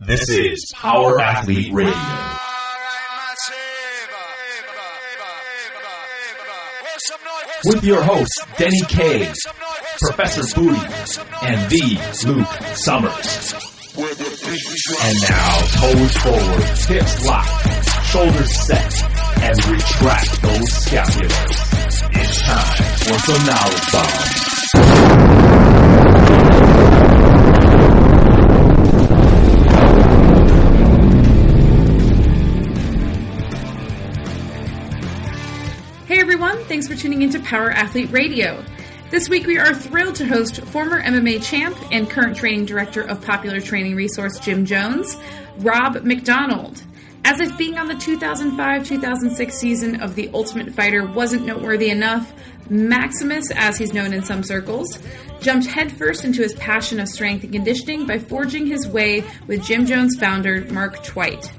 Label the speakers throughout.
Speaker 1: This is Power Athlete Radio. With your hosts, Denny K, Professor Booty, and the Luke Summers. And now, toes forward, hips locked, shoulders set, and retract those scapulars. It's time for some knowledge bombs.
Speaker 2: Hey everyone, thanks for tuning into Power Athlete Radio. This week we are thrilled to host former MMA champ and current training director of popular training resource Jim Jones, Rob MacDonald. As if being on the 2005-2006 season of The Ultimate Fighter wasn't noteworthy enough, Maximus, as he's known in some circles, jumped headfirst into his passion of strength and conditioning by forging his way with Jim Jones founder Mark Twite.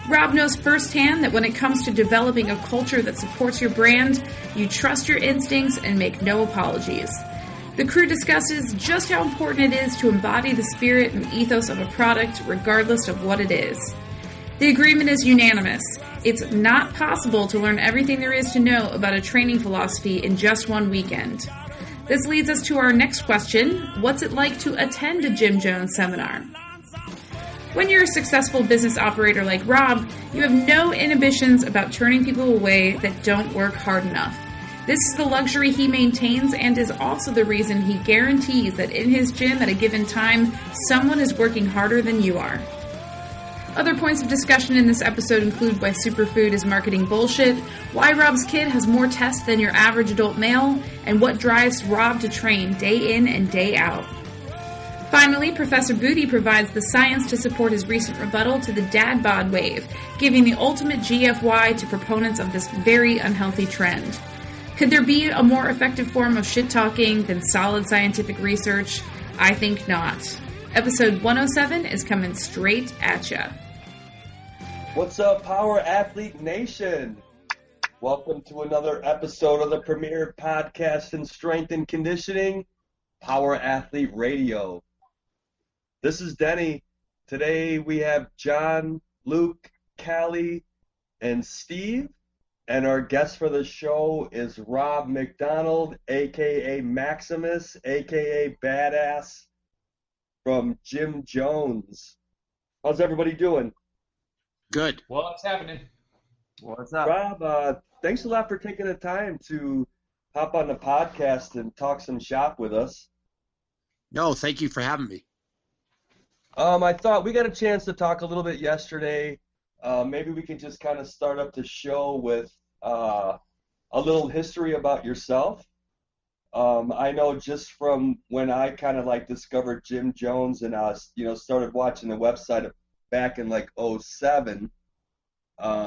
Speaker 2: Rob knows firsthand that when it comes to developing a culture that supports your brand, you trust your instincts and make no apologies. The crew discusses just how important it is to embody the spirit and ethos of a product, regardless of what it is. The agreement is unanimous. It's not possible to learn everything there is to know about a training philosophy in just one weekend. This leads us to our next question: what's it like to attend a Jim Jones seminar? When you're a successful business operator like Rob, you have no inhibitions about turning people away that don't work hard enough. This is the luxury he maintains and is also the reason he guarantees that in his gym at a given time, someone is working harder than you are. Other points of discussion in this episode include why superfood is marketing bullshit, why Rob's kid has more tests than your average adult male, and what drives Rob to train day in and day out. Finally, Professor Booty provides the science to support his recent rebuttal to the dad bod wave, giving the ultimate GFY to proponents of this very unhealthy trend. Could there be a more effective form of shit-talking than solid scientific research? I think not. Episode 107 is coming straight at ya.
Speaker 3: What's up, Power Athlete Nation? Welcome to another episode of the premier podcast in strength and conditioning, Power Athlete Radio. This is Denny. Today we have John, Luke, Callie, and Steve. And our guest for the show is Rob MacDonald, a.k.a. Maximus, a.k.a. Badass, from Jim Jones. How's everybody doing?
Speaker 4: Good.
Speaker 5: What's happening?
Speaker 4: What's up?
Speaker 3: Rob, thanks a lot for taking the time to hop on the podcast and talk some shop with us.
Speaker 4: No, thank you for having me.
Speaker 3: I thought we got a chance to talk a little bit yesterday. Maybe we can just kind of start up the show with a little history about yourself. I know just from when I kind of like discovered Jim Jones and started watching the website back in like '07.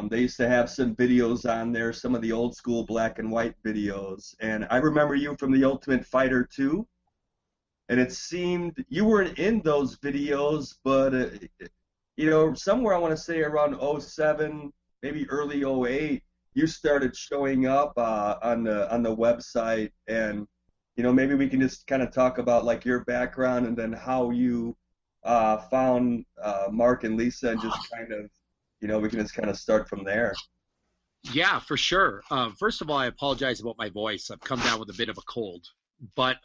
Speaker 3: They used to have some videos on there, some of the old school black and white videos, and I remember you from The Ultimate Fighter 2. And it seemed you weren't in those videos, but, somewhere I want to say around '07, maybe early '08, you started showing up on the website. And, maybe we can just kind of talk about, like, your background and then how you found Mark and Lisa and just kind of, we can just kind of start from there.
Speaker 4: Yeah, for sure. First of all, I apologize about my voice. I've come down with a bit of a cold. But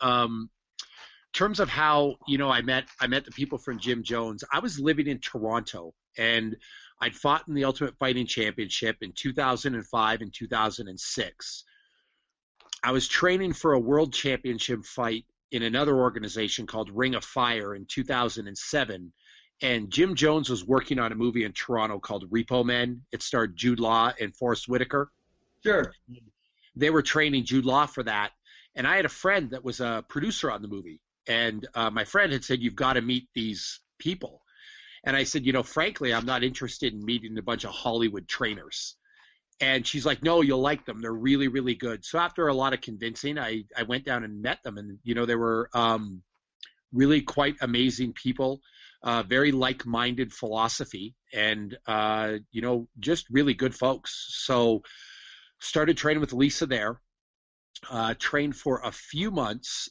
Speaker 4: in terms of how, I met the people from Jim Jones, I was living in Toronto, and I'd fought in the Ultimate Fighting Championship in 2005 and 2006. I was training for a world championship fight in another organization called Ring of Fire in 2007, and Jim Jones was working on a movie in Toronto called Repo Men. It starred Jude Law and Forrest Whitaker.
Speaker 3: Sure.
Speaker 4: They were training Jude Law for that, and I had a friend that was a producer on the movie. And my friend had said, you've got to meet these people. And I said, frankly, I'm not interested in meeting a bunch of Hollywood trainers. And she's like, no, you'll like them. They're really, really good. So after a lot of convincing, I went down and met them. And, they were really quite amazing people, very like-minded philosophy, and, just really good folks. So started training with Lisa there. Trained for a few months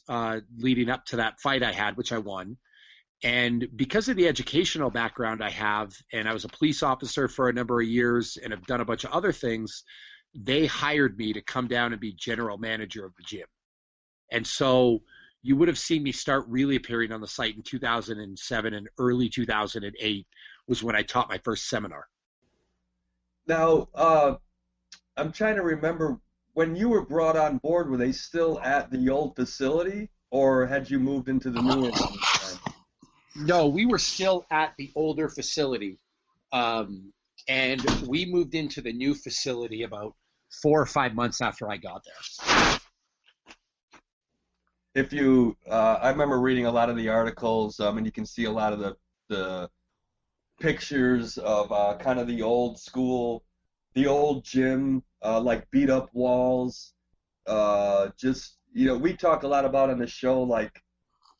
Speaker 4: leading up to that fight I had, which I won. And because of the educational background I have, and I was a police officer for a number of years and have done a bunch of other things, they hired me to come down and be general manager of the gym. And so you would have seen me start really appearing on the site in 2007, and early 2008 was when I taught my first seminar.
Speaker 3: Now, I'm trying to remember, when you were brought on board, were they still at the old facility, or had you moved into the new one?
Speaker 4: No, we were still at the older facility, and we moved into the new facility about 4 or 5 months after I got there.
Speaker 3: If you, I remember reading a lot of the articles, and you can see a lot of the pictures of kind of the old school, the old gym, like beat up walls. Just, we talk a lot about on the show, like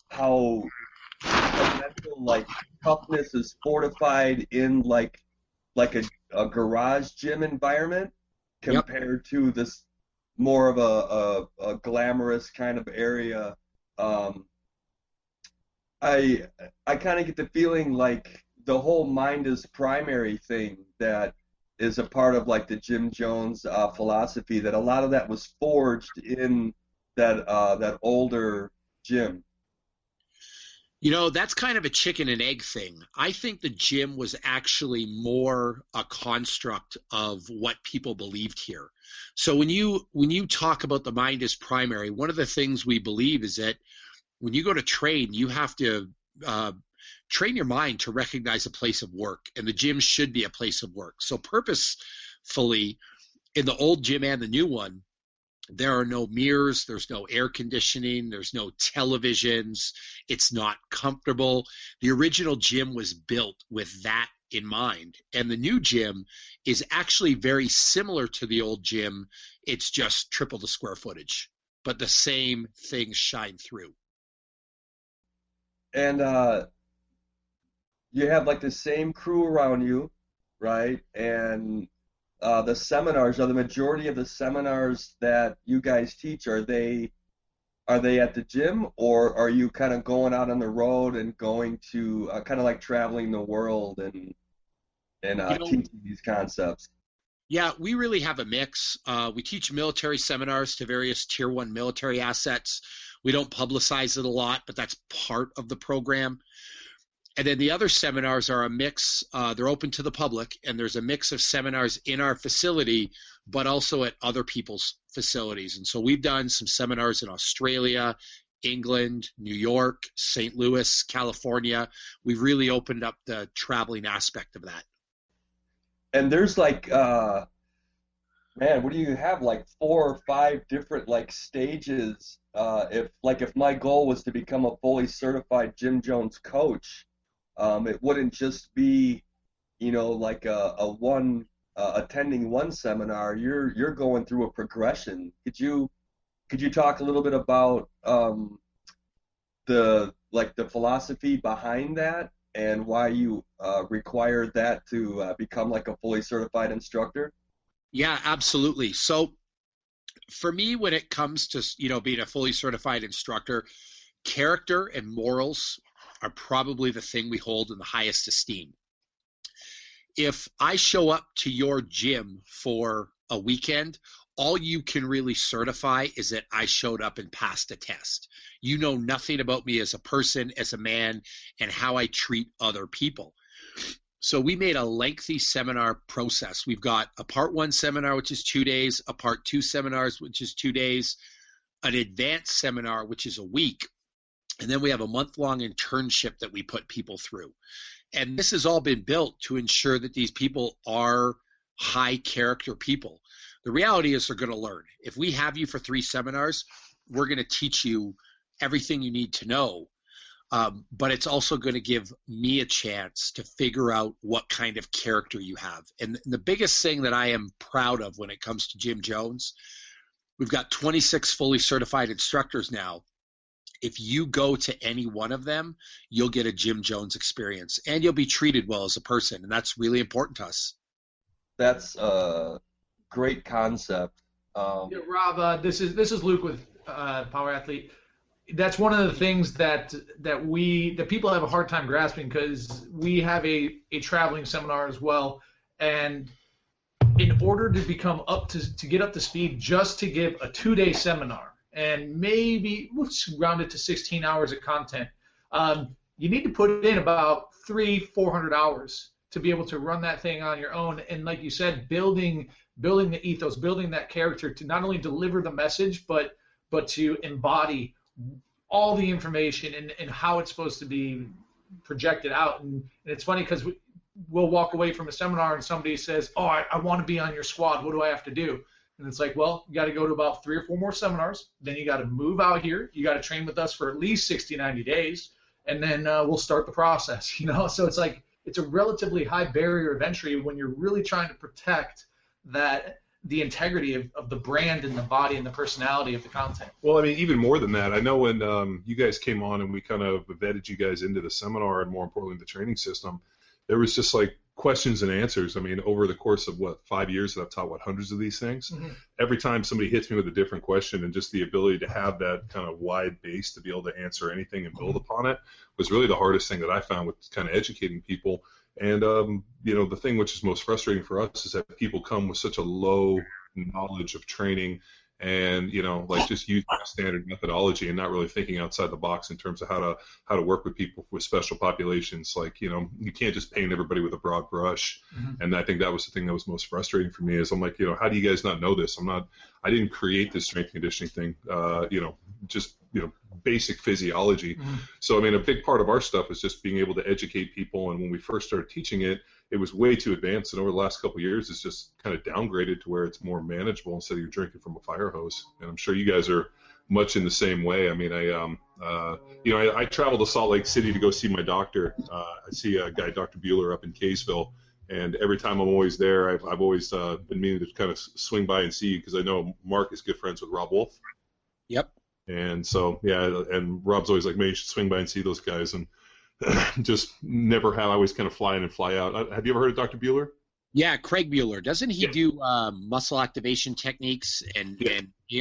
Speaker 3: how mental, like, toughness is fortified in like a garage gym environment compared to this more of a glamorous kind of area. I kind of get the feeling like the whole mind is primary thing that is a part of like the Jim Jones philosophy, that a lot of that was forged in that older gym.
Speaker 4: That's kind of a chicken and egg thing. I think the gym was actually more a construct of what people believed here. So when you talk about the mind as primary, one of the things we believe is that when you go to train, you have to train your mind to recognize a place of work, and the gym should be a place of work. So purposefully, in the old gym and the new one, there are no mirrors, there's no air conditioning, there's no televisions, it's not comfortable. The original gym was built with that in mind, and the new gym is actually very similar to the old gym. It's just triple the square footage, but the same things shine through.
Speaker 3: And you have like the same crew around you, right? And the seminars, are the majority of the seminars that you guys teach, are they at the gym, or are you kind of going out on the road and going to kind of like traveling the world and teaching these concepts?
Speaker 4: Yeah, we really have a mix. We teach military seminars to various Tier 1 military assets. We don't publicize it a lot, but that's part of the program. And then the other seminars are a mix. They're open to the public, and there's a mix of seminars in our facility, but also at other people's facilities. And so we've done some seminars in Australia, England, New York, St. Louis, California. We've really opened up the traveling aspect of that.
Speaker 3: And there's like, man, what do you have, like 4 or 5 different like stages? If my goal was to become a fully certified Jim Jones coach, it wouldn't just be, like attending one seminar. You're going through a progression. Could you talk a little bit about the philosophy behind that and why you required that to become like a fully certified instructor?
Speaker 4: Yeah, absolutely. So for me, when it comes to being a fully certified instructor, character and morals are probably the thing we hold in the highest esteem. If I show up to your gym for a weekend, all you can really certify is that I showed up and passed a test. You know nothing about me as a person, as a man, and how I treat other people. So we made a lengthy seminar process. We've got a part 1 seminar, which is 2 days, a part 2 seminars, which is 2 days, an advanced seminar, which is a week, and then we have a month-long internship that we put people through. And this has all been built to ensure that these people are high-character people. The reality is they're going to learn. If we have you for 3 seminars, we're going to teach you everything you need to know. But it's also going to give me a chance to figure out what kind of character you have. And the biggest thing that I am proud of when it comes to Jim Jones, we've got 26 fully certified instructors now. If you go to any one of them, you'll get a Jim Jones experience, and you'll be treated well as a person, and that's really important to us.
Speaker 3: That's a great concept.
Speaker 5: Yeah, Rob, this is Luke with Power Athlete. that's one of the things that people have a hard time grasping, because we have a traveling seminar as well, and in order to become to get up to speed, just to give a 2-day seminar, and maybe we'll round it to 16 hours of content, you need to put in about 300-400 hours to be able to run that thing on your own. And like you said, building the ethos, building that character to not only deliver the message, but to embody all the information and how it's supposed to be projected out. And it's funny because we'll walk away from a seminar and somebody says, oh, I want to be on your squad. What do I have to do? And it's like, well, you got to go to about 3 or 4 more seminars. Then you got to move out here. You got to train with us for at least 60, 90 days. And then we'll start the process, So it's like, it's a relatively high barrier of entry when you're really trying to protect the integrity of the brand and the body and the personality of the content.
Speaker 6: Well, I mean, even more than that, I know when you guys came on and we kind of vetted you guys into the seminar and more importantly the training system, there was just like questions and answers. I mean, over the course of 5 years that I've taught hundreds of these things, every time somebody hits me with a different question, and just the ability to have that kind of wide base to be able to answer anything and build upon it was really the hardest thing that I found with kind of educating people. And the thing which is most frustrating for us is that people come with such a low knowledge of training and just use standard methodology and not really thinking outside the box in terms of how to work with people with special populations. Like, you can't just paint everybody with a broad brush. And I think that was the thing that was most frustrating for me, is I'm like, how do you guys not know this? I didn't create this strength conditioning thing, basic physiology. So, I mean, a big part of our stuff is just being able to educate people. And when we first started teaching it, it was way too advanced, and over the last couple of years, it's just kind of downgraded to where it's more manageable instead of you're drinking from a fire hose. And I'm sure you guys are much in the same way. I mean, I traveled to Salt Lake City to go see my doctor. I see a guy, Dr. Bueller, up in Kaysville, and every time I'm always there, I've always been meaning to kind of swing by and see you, because I know Mark is good friends with Rob Wolf.
Speaker 4: Yep.
Speaker 6: And so, yeah, and Rob's always like, man, you should swing by and see those guys. And just never have. I always kind of fly in and fly out. Have you ever heard of Dr. Bueller?
Speaker 4: Yeah, Craig Bueller. Doesn't he do muscle activation techniques and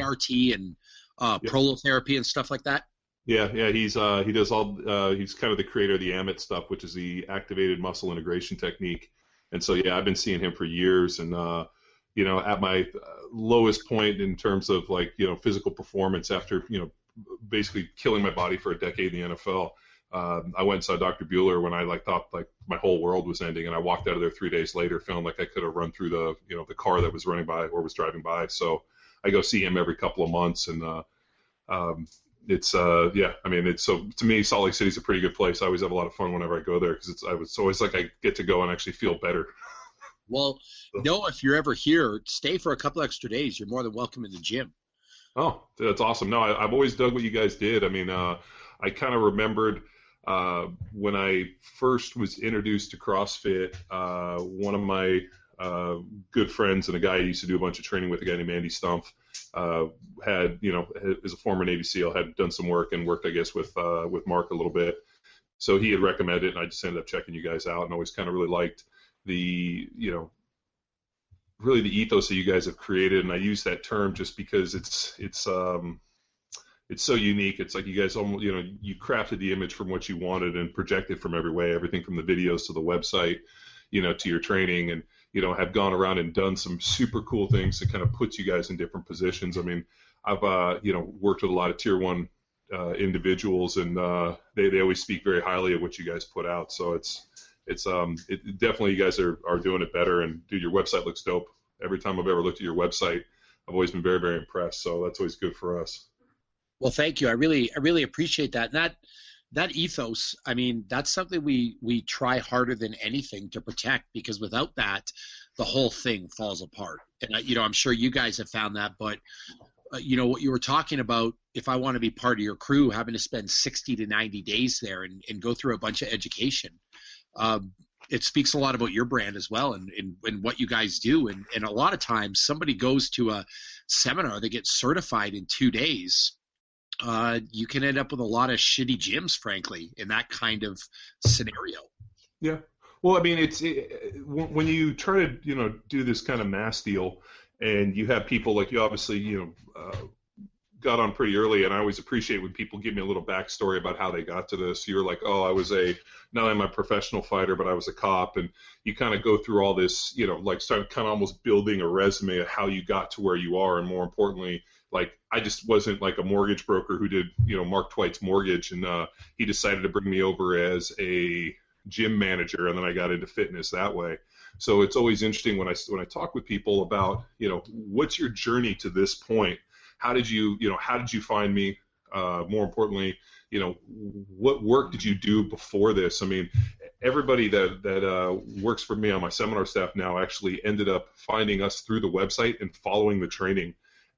Speaker 4: ART and prolotherapy and stuff like that? Yeah. He does all. He's kind of the creator of the AMIT stuff, which is the activated muscle integration technique. And so, yeah, I've been seeing him for years. And at my lowest point in terms of physical performance after basically killing my body for a decade in the NFL. I went and saw Dr. Bueller when I thought my whole world was ending, and I walked out of there 3 days later feeling like I could have run through the car that was running by or was driving by. So I go see him every couple of months, and it's so to me, Salt Lake City is a pretty good place. I always have a lot of fun whenever I go there, because it's always like I get to go and actually feel better. Well, no, if you're ever here, stay for a couple extra days. You're more than welcome in the gym. Oh, that's awesome. No, I've always dug what you guys did. I mean, I kind of remembered when I first was introduced to CrossFit, one of my good friends and a guy I used to do a bunch of training with, a guy named Andy Stumpf, is a former Navy SEAL, had done some work and worked, I guess, with Mark a little bit. So he had recommended it, and I just ended up checking you guys out, and always kind of really liked the really the ethos that you guys have created. And I use that term just because it's so unique. It's like you guys almost, you crafted the image from what you wanted and projected from every way, everything from the videos to the website, to your training, and, have gone around and done some super cool things that kind of puts you guys in different positions. I mean, I've, worked with a lot of tier 1 individuals, and they always speak very highly of what you guys put out. So it's definitely, you guys are doing it better, and dude, your website looks dope. Every time I've ever looked at your website, I've always been very, very impressed. So that's always good for us. Well, thank you. I really appreciate that. And that ethos, I mean, that's something we try harder than anything to protect, because without that, the whole thing falls apart. And I'm sure you guys have found that. But what you were talking about, if I want to be part of your crew, having to spend 60 to 90 days there and go through a bunch of education, it speaks a lot about your brand as well, and what you guys do. And a lot of times, somebody goes to a seminar, they get certified in 2 days. You can end up with a lot of shitty gyms, frankly, in that kind of scenario. Yeah. Well, I mean, when you try to, do this kind of mass deal, and you have people like you obviously,
Speaker 6: got on pretty early, and I always appreciate when people give me a little backstory about how they got to this. You're like, oh, I was not only am I a professional fighter, but I was a cop, and you kind of go through all this, like start kind of almost building a resume of how you got to where you are, and more importantly, like I just wasn't like a mortgage broker who did, Mark Twite's mortgage, and he decided to bring me over as a gym manager, and then I got into fitness that way. So it's always interesting when I talk with people about, what's your journey to this point? How did you find me? More importantly, what work did you do before this? I mean, everybody that works for me on my seminar staff now actually ended up finding us through the website and following the training,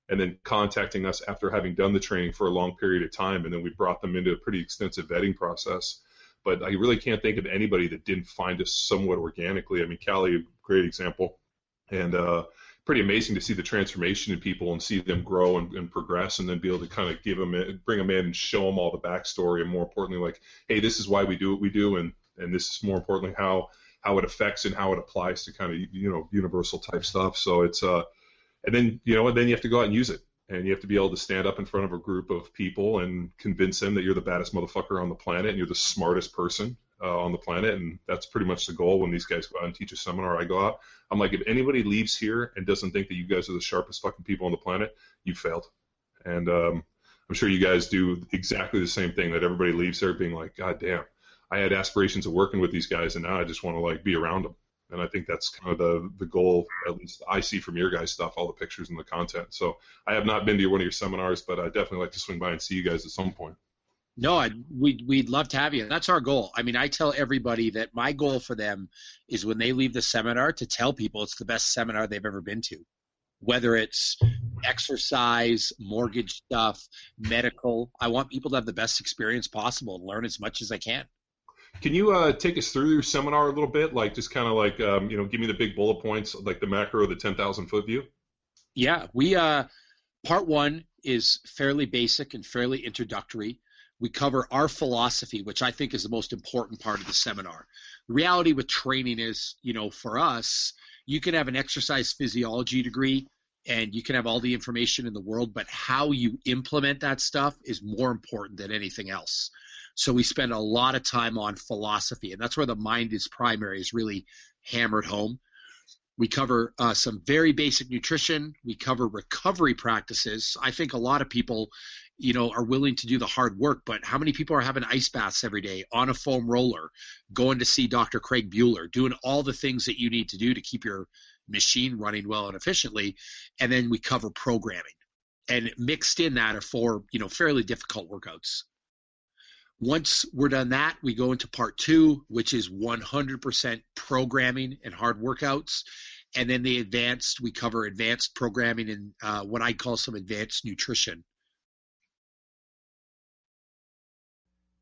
Speaker 6: and then contacting us after having done the training for a long period of time, and then we brought them into a pretty extensive vetting process. But I really can't think of anybody that didn't find us somewhat organically. I mean, Callie, great example, and pretty amazing to see the transformation in people and see them grow and progress, and then be able to kind of bring them in and show them all the backstory, and more importantly, like, hey, this is why we do what we do, and this is more importantly how it affects and how it applies to kind of universal type stuff. So it's and then then you have to go out and use it. And you have to be able to stand up in front of a group of people and convince them that you're the baddest motherfucker on the planet and you're the smartest person on the planet. And that's pretty much the goal when these guys go out and teach a seminar. I go out, I'm like, if anybody leaves here and doesn't think that you guys are the sharpest fucking people on the planet, you failed. And I'm sure you guys do exactly the same thing, that everybody leaves there being like, God damn, I had aspirations of working with these guys, and now I just want to like be around them. And I think that's kind of the goal, at least I see from your guys' stuff, all the pictures and the content. So I have not been to one of your seminars, but I'd definitely like to swing by and see you guys at some point.
Speaker 4: No, we'd love to have you. That's our goal. I mean, I tell everybody that my goal for them is when they leave the seminar to tell people it's the best seminar they've ever been to, whether it's exercise, mortgage stuff, medical. I want people to have the best experience possible and learn as much as they can.
Speaker 6: Can you take us through your seminar a little bit? Like, just kind of like, give me the big bullet points, like the macro, the 10,000 foot view.
Speaker 4: Yeah, we part one is fairly basic and fairly introductory. We cover our philosophy, which I think is the most important part of the seminar. The reality with training is, for us, you can have an exercise physiology degree and you can have all the information in the world, but how you implement that stuff is more important than anything else. So we spend a lot of time on philosophy, and that's where the mind is primary, is really hammered home. We cover some very basic nutrition. We cover recovery practices. I think a lot of people, are willing to do the hard work, but how many people are having ice baths every day, on a foam roller, going to see Dr. Craig Bueller, doing all the things that you need to do to keep your machine running well and efficiently? And then we cover programming. And mixed in that are four, fairly difficult workouts. Once we're done that, we go into part two, which is 100% programming and hard workouts. And then we cover advanced programming and what I call some advanced nutrition.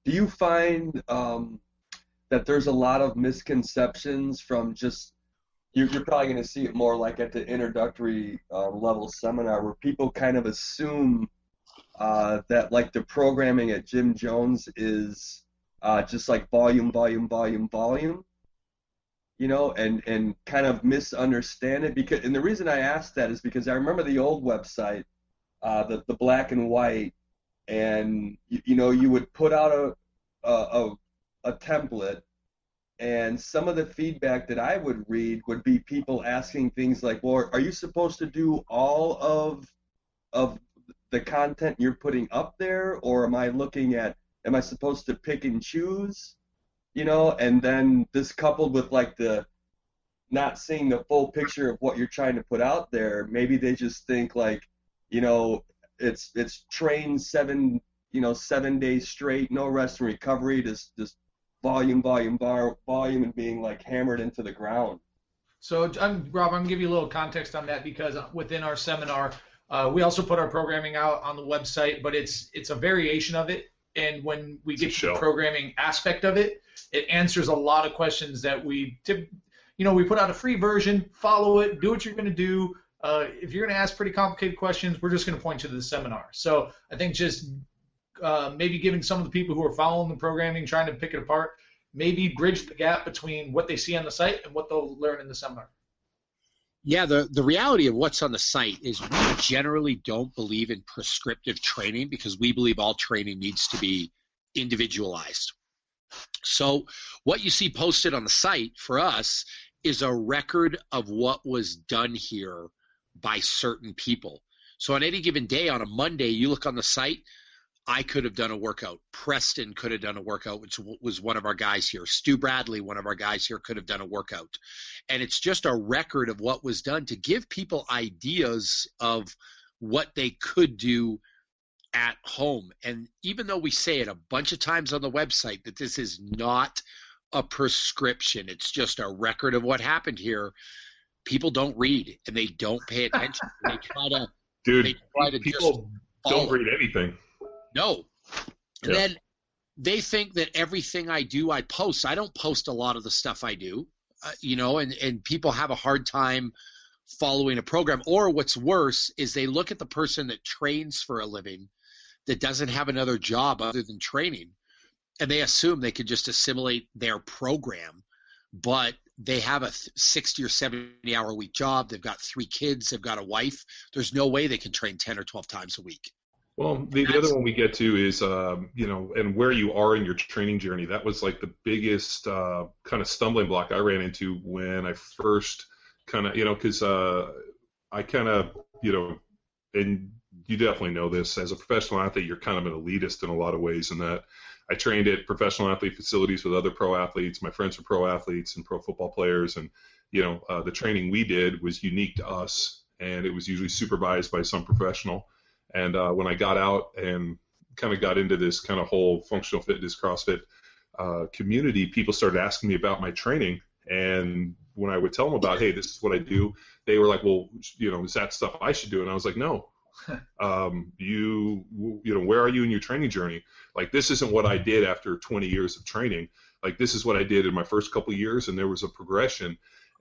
Speaker 3: Do you find that there's a lot of misconceptions from just, you're probably going to see it more like at the introductory level seminar, where people kind of assume that like the programming at Jim Jones is just like volume, and kind of misunderstand it. And the reason I asked that is because I remember the old website, the black and white, and you would put out a template, and some of the feedback that I would read would be people asking things like, well, are you supposed to do all of the content you're putting up there, or am I supposed to pick and choose? And then this coupled with like the not seeing the full picture of what you're trying to put out there, maybe they just think like, it's train 7 days straight, no rest and recovery, just volume, and being like hammered into the ground.
Speaker 5: So Rob, I'm going to give you a little context on that, because within our seminar, we also put our programming out on the website, but it's a variation of it. And when we get to the programming aspect of it, it answers a lot of questions that we put out a free version, follow it, do what you're going to do. If you're going to ask pretty complicated questions, we're just going to point you to the seminar. So I think just maybe giving some of the people who are following the programming, trying to pick it apart, maybe bridge the gap between what they see on the site and what they'll learn in the seminar.
Speaker 4: Yeah, the reality of what's on the site is we generally don't believe in prescriptive training because we believe all training needs to be individualized. So what you see posted on the site for us is a record of what was done here by certain people. So on any given day, on a Monday, you look on the site, I could have done a workout. Preston could have done a workout, which was one of our guys here. Stu Bradley, one of our guys here, could have done a workout. And it's just a record of what was done to give people ideas of what they could do at home. And even though we say it a bunch of times on the website that this is not a prescription, it's just a record of what happened here, people don't read and they don't pay attention. They try to,
Speaker 6: people don't read anything.
Speaker 4: No. And then they think that everything I do, I post. I don't post a lot of the stuff I do, and people have a hard time following a program. Or what's worse is they look at the person that trains for a living that doesn't have another job other than training, and they assume they could just assimilate their program, but they have a 60 or 70-hour a week job. They've got 3 kids. They've got a wife. There's no way they can train 10 or 12 times a week.
Speaker 6: Well, the other one we get to is, and where you are in your training journey. That was like the biggest kind of stumbling block I ran into when I first kind of, because I kind of, and you definitely know this, as a professional athlete, you're kind of an elitist in a lot of ways, in that I trained at professional athlete facilities with other pro athletes. My friends were pro athletes and pro football players, and, the training we did was unique to us, and it was usually supervised by some professional. And when I got out and kind of got into this kind of whole functional fitness CrossFit community, people started asking me about my training. And when I would tell them about, hey, this is what I do, they were like, well, is that stuff I should do? And I was like, no. Where are you in your training journey? Like, this isn't what I did after 20 years of training. Like, this is what I did in my first couple of years, and there was a progression.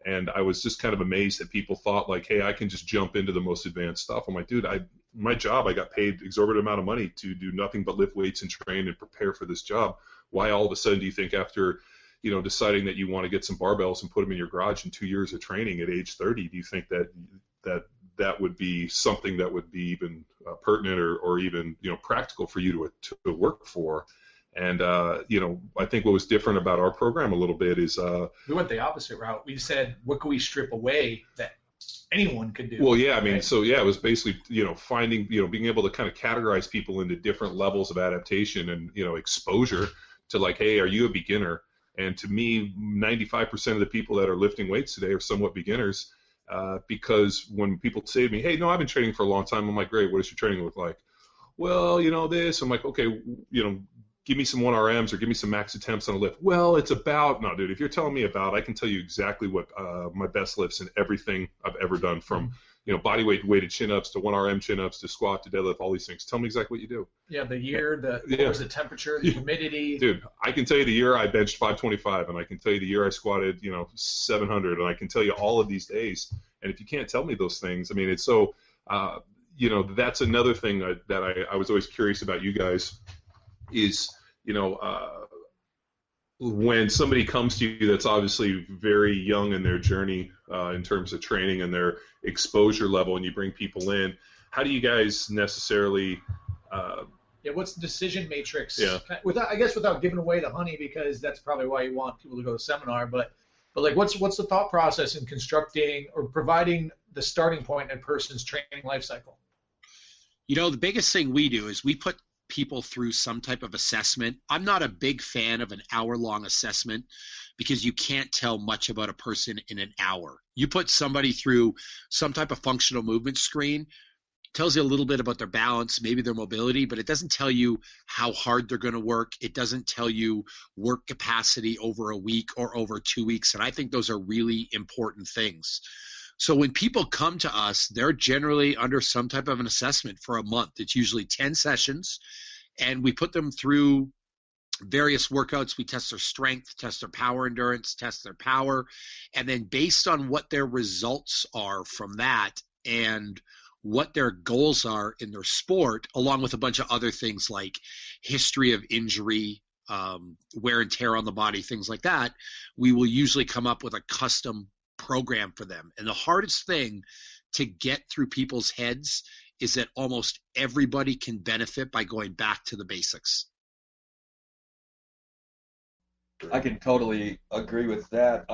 Speaker 6: And I was just kind of amazed that people thought, like, hey, I can just jump into the most advanced stuff. I'm like, dude, my job, I got paid exorbitant amount of money to do nothing but lift weights and train and prepare for this job. Why all of a sudden do you think after, deciding that you want to get some barbells and put them in your garage in 2 years of training at age 30, do you think that would be something that would be even pertinent or even, practical for you to work for? And, I think what was different about our program a little bit is
Speaker 5: we went the opposite route. We said, what can we strip away that anyone could do?
Speaker 6: Well, yeah, I mean, right? So, yeah, it was basically, finding, being able to kind of categorize people into different levels of adaptation and, exposure to, like, hey, are you a beginner? And to me, 95% of the people that are lifting weights today are somewhat beginners, because when people say to me, hey, no, I've been training for a long time, I'm like, great, what does your training look like? Well, this. I'm like, okay, give me some 1RMs or give me some max attempts on a lift. Well, it's about, no, dude, if you're telling me about, I can tell you exactly what my best lifts and everything I've ever done, from, body weight weighted chin-ups to 1RM chin-ups to squat to deadlift, all these things. Tell me exactly what you do.
Speaker 5: Yeah, the year, what was the temperature, the humidity.
Speaker 6: Dude, I can tell you the year I benched 525, and I can tell you the year I squatted, 700, and I can tell you all of these days. And if you can't tell me those things, I mean, it's so, that's another thing that I was always curious about you guys is, when somebody comes to you that's obviously very young in their journey in terms of training and their exposure level, and you bring people in, how do you guys necessarily
Speaker 5: what's the decision matrix?
Speaker 6: Yeah.
Speaker 5: Without giving away the honey, because that's probably why you want people to go to seminar, but like what's the thought process in constructing or providing the starting point in a person's training life cycle?
Speaker 4: The biggest thing we do is we put people through some type of assessment. I'm not a big fan of an hour-long assessment because you can't tell much about a person in an hour. You put somebody through some type of functional movement screen, it tells you a little bit about their balance, maybe their mobility, but it doesn't tell you how hard they're going to work. It doesn't tell you work capacity over a week or over 2 weeks, and I think those are really important things. So when people come to us, they're generally under some type of an assessment for a month. It's usually 10 sessions, and we put them through various workouts. We test their strength, test their power endurance, test their power, and then based on what their results are from that and what their goals are in their sport, along with a bunch of other things like history of injury, wear and tear on the body, things like that, we will usually come up with a custom program for them. And the hardest thing to get through people's heads is that almost everybody can benefit by going back to the basics.
Speaker 3: I can totally agree with that.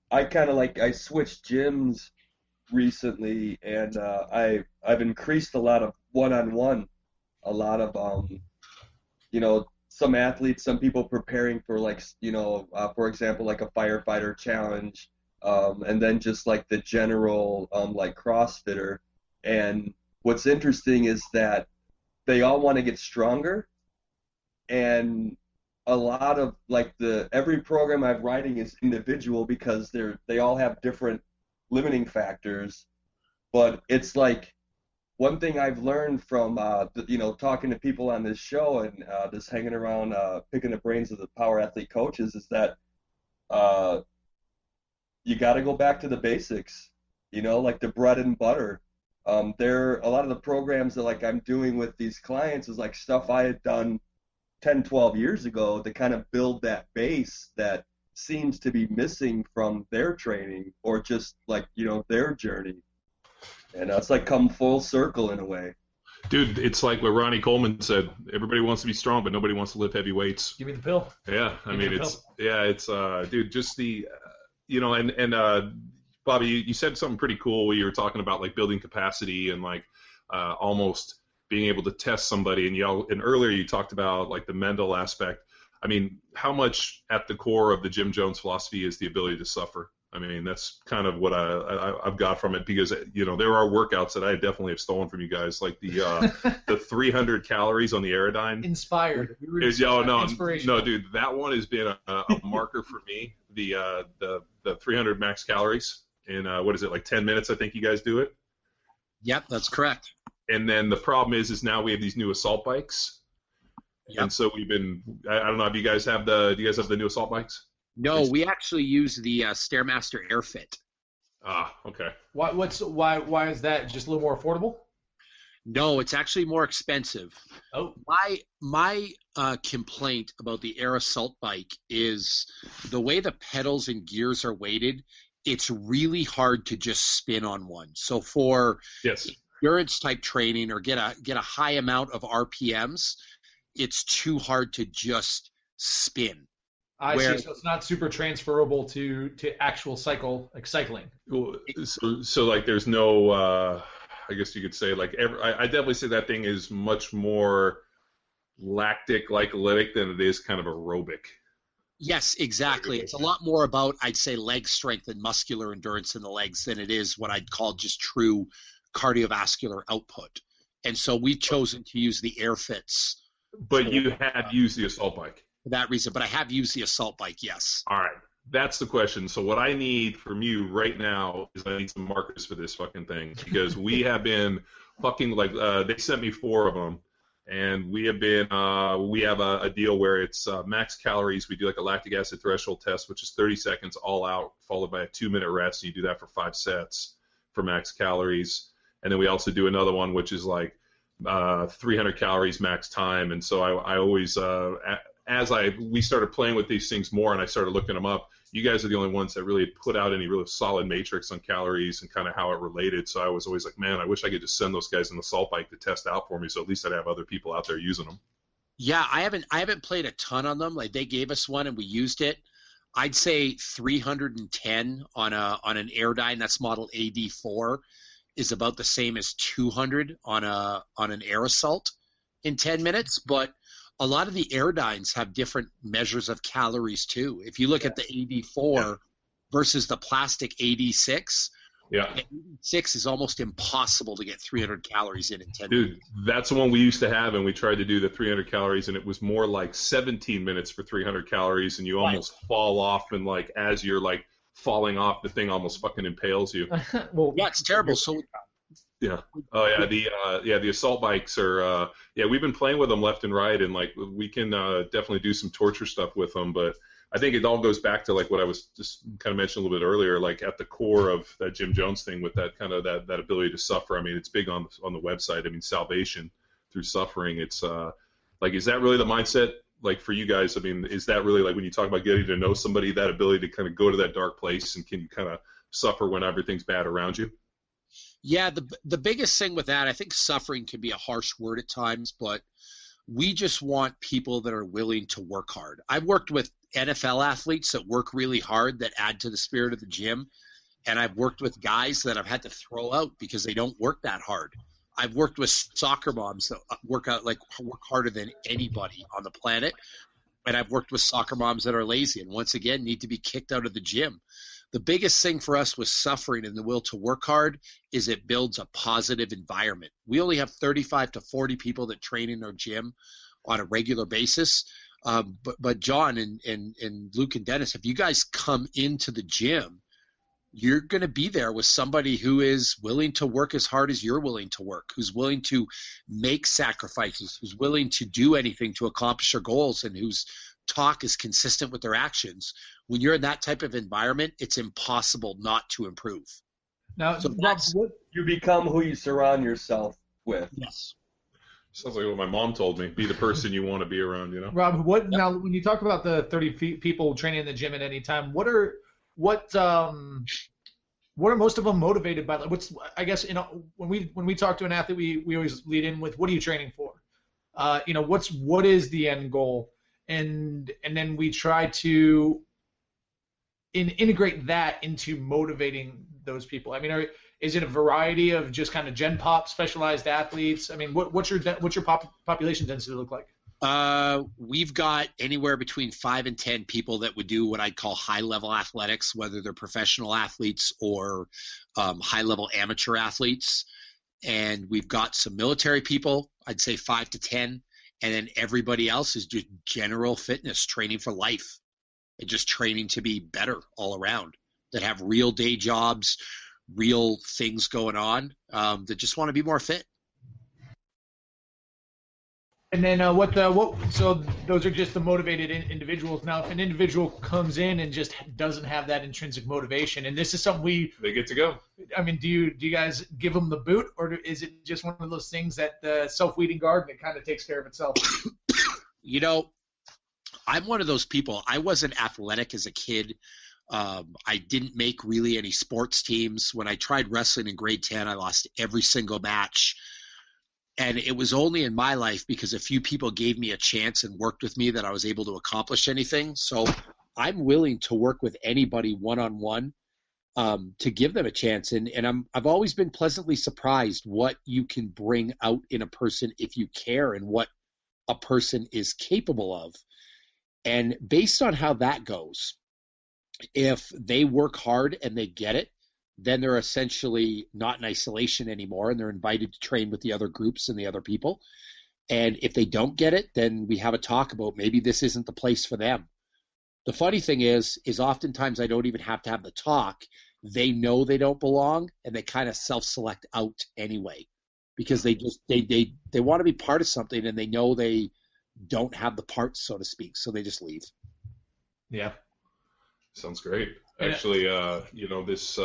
Speaker 3: I switched gyms recently, and I've increased a lot of one-on-one, a lot of some athletes, some people preparing for for example, like a firefighter challenge, and then just like the general like CrossFitter. And what's interesting is that they all want to get stronger, and a lot of every program I'm writing is individual because they all have different limiting factors. But it's like one thing I've learned from talking to people on this show and just hanging around picking the brains of the power athlete coaches is that you got to go back to the basics, like the bread and butter. A lot of the programs that I'm doing with these clients is like stuff I had done 10, 12 years ago to kind of build that base that seems to be missing from their training or just their journey. And it's like come full circle in a way.
Speaker 6: Dude, it's like what Ronnie Coleman said. Everybody wants to be strong, but nobody wants to lift heavy weights.
Speaker 5: Give me the pill.
Speaker 6: Yeah, dude, just the, Bobby, you said something pretty cool where you were talking about building capacity and almost being able to test somebody. And earlier you talked about the mental aspect. I mean, how much at the core of the Jim Jones philosophy is the ability to suffer? I mean, that's kind of what I've got from it because, there are workouts that I definitely have stolen from you guys, like the 300 calories on the Aerodyne.
Speaker 5: Inspired.
Speaker 6: No, dude, that one has been a marker for me. The 300 max calories in, 10 minutes, I think you guys do it?
Speaker 4: Yep, that's correct.
Speaker 6: And then the problem is now we have these new assault bikes. Yep. And so we've been, I don't know, do you guys have the new assault bikes?
Speaker 4: No, we actually use the Stairmaster AirFit.
Speaker 6: Ah, okay.
Speaker 5: Why is that just a little more affordable?
Speaker 4: No, it's actually more expensive.
Speaker 5: Oh.
Speaker 4: My complaint about the Air Assault bike is the way the pedals and gears are weighted, it's really hard to just spin on one. So for endurance type training or get a high amount of RPMs, it's too hard to just spin.
Speaker 5: I see. So it's not super transferable to actual cycling.
Speaker 6: So there's no, I guess you could say I definitely say that thing is much more lactic glycolytic than it is kind of aerobic.
Speaker 4: Yes, exactly. It's a lot more about, I'd say, leg strength and muscular endurance in the legs than it is what I'd call just true cardiovascular output. And so we've chosen to use the AirFits.
Speaker 6: But you have used the assault bike.
Speaker 4: For that reason, but I have used the assault bike, yes.
Speaker 6: All right. That's the question. So what I need from you right now is I need some markers for this fucking thing because we have been fucking they sent me 4 of them, and we have been we have a deal where it's max calories. We do a lactic acid threshold test, which is 30 seconds all out, followed by a 2-minute rest. And you do that for 5 sets for max calories, and then we also do another one which is 300 calories max time. And so I always we started playing with these things more and I started looking them up, you guys are the only ones that really put out any really solid matrix on calories and kind of how it related. So I was always like, man, I wish I could just send those guys an assault bike to test out for me, so at least I'd have other people out there using them.
Speaker 4: Yeah, I haven't played a ton on them. They gave us one and we used it. I'd say 310 on an Aerodyne, that's model AD4, is about the same as 200 on an Air Assault in 10 minutes, but a lot of the Aerodynes have different measures of calories too. If you look at the AD4 versus the plastic AD6, the AD6 is almost impossible to get 300 calories in 10 minutes.
Speaker 6: Dude, that's the one we used to have, and we tried to do the 300 calories, and it was more like 17 minutes for 300 calories, and you almost fall off, and as you're falling off, the thing almost fucking impales you.
Speaker 4: Well, yeah, it's terrible. So
Speaker 6: yeah. Oh yeah. The assault bikes are. We've been playing with them left and right, and we can definitely do some torture stuff with them. But I think it all goes back to what I was just kind of mentioning a little bit earlier. At the core of that Jim Jones thing with that kind of that ability to suffer. I mean, it's big on the website. I mean, salvation through suffering. It's is that really the mindset like for you guys, I mean, is that really like when you talk about getting to know somebody, that ability to kind of go to that dark place, and can you kind of suffer when everything's bad around you?
Speaker 4: Yeah, the biggest thing with that, I think suffering can be a harsh word at times, but we just want people that are willing to work hard. I've worked with NFL athletes that work really hard, that add to the spirit of the gym, and I've worked with guys that I've had to throw out because they don't work that hard. I've worked with soccer moms that work harder than anybody on the planet, and I've worked with soccer moms that are lazy and once again need to be kicked out of the gym. The biggest thing for us with suffering and the will to work hard is it builds a positive environment. We only have 35 to 40 people that train in our gym on a regular basis. But John and Luke and Dennis, if you guys come into the gym, you're going to be there with somebody who is willing to work as hard as you're willing to work, who's willing to make sacrifices, who's willing to do anything to accomplish their goals, and whose talk is consistent with their actions. When you're in that type of environment, it's impossible not to improve.
Speaker 5: Now,
Speaker 4: So
Speaker 5: Rob,
Speaker 3: You become who you surround yourself with.
Speaker 4: yes.
Speaker 6: Sounds like what my mom told me. Be the person you want to be around, you know?
Speaker 5: Rob, now when you talk about the 30 people training in the gym at any time, what are most of them motivated by? What's, I guess, when we talk to an athlete, we always lead in with, what are you training for? What is the end goal? And then we try to integrate that into motivating those people. I mean, is it a variety of just kind of gen pop specialized athletes? I mean, what's your population density look like?
Speaker 4: We've got anywhere between 5 and 10 people that would do what I'd call high-level athletics, whether they're professional athletes or high-level amateur athletes. And we've got some military people, I'd say 5 to 10. And then everybody else is just general fitness, training for life, and just training to be better all around, that have real day jobs, real things going on, that just want to be more fit.
Speaker 5: And then so those are just the motivated individuals. Now, if an individual comes in and just doesn't have that intrinsic motivation, and this is something
Speaker 6: they get to go.
Speaker 5: I mean, do you guys give them the boot, or is it just one of those things that the self-weeding garden, it kind of takes care of itself?
Speaker 4: I'm one of those people. I wasn't athletic as a kid. I didn't make really any sports teams. When I tried wrestling in grade 10, I lost every single match. And it was only in my life because a few people gave me a chance and worked with me that I was able to accomplish anything. So I'm willing to work with anybody one-on-one to give them a chance. And I've always been pleasantly surprised what you can bring out in a person if you care and what a person is capable of. And based on how that goes, if they work hard and they get it, then they're essentially not in isolation anymore, and they're invited to train with the other groups and the other people. And if they don't get it, then we have a talk about maybe this isn't the place for them. The funny thing is oftentimes I don't even have to have the talk. They know they don't belong, and they kind of self-select out anyway, because they want to be part of something, and they know they don't have the parts, so to speak, so they just leave.
Speaker 5: Yeah.
Speaker 6: Sounds great. Actually, this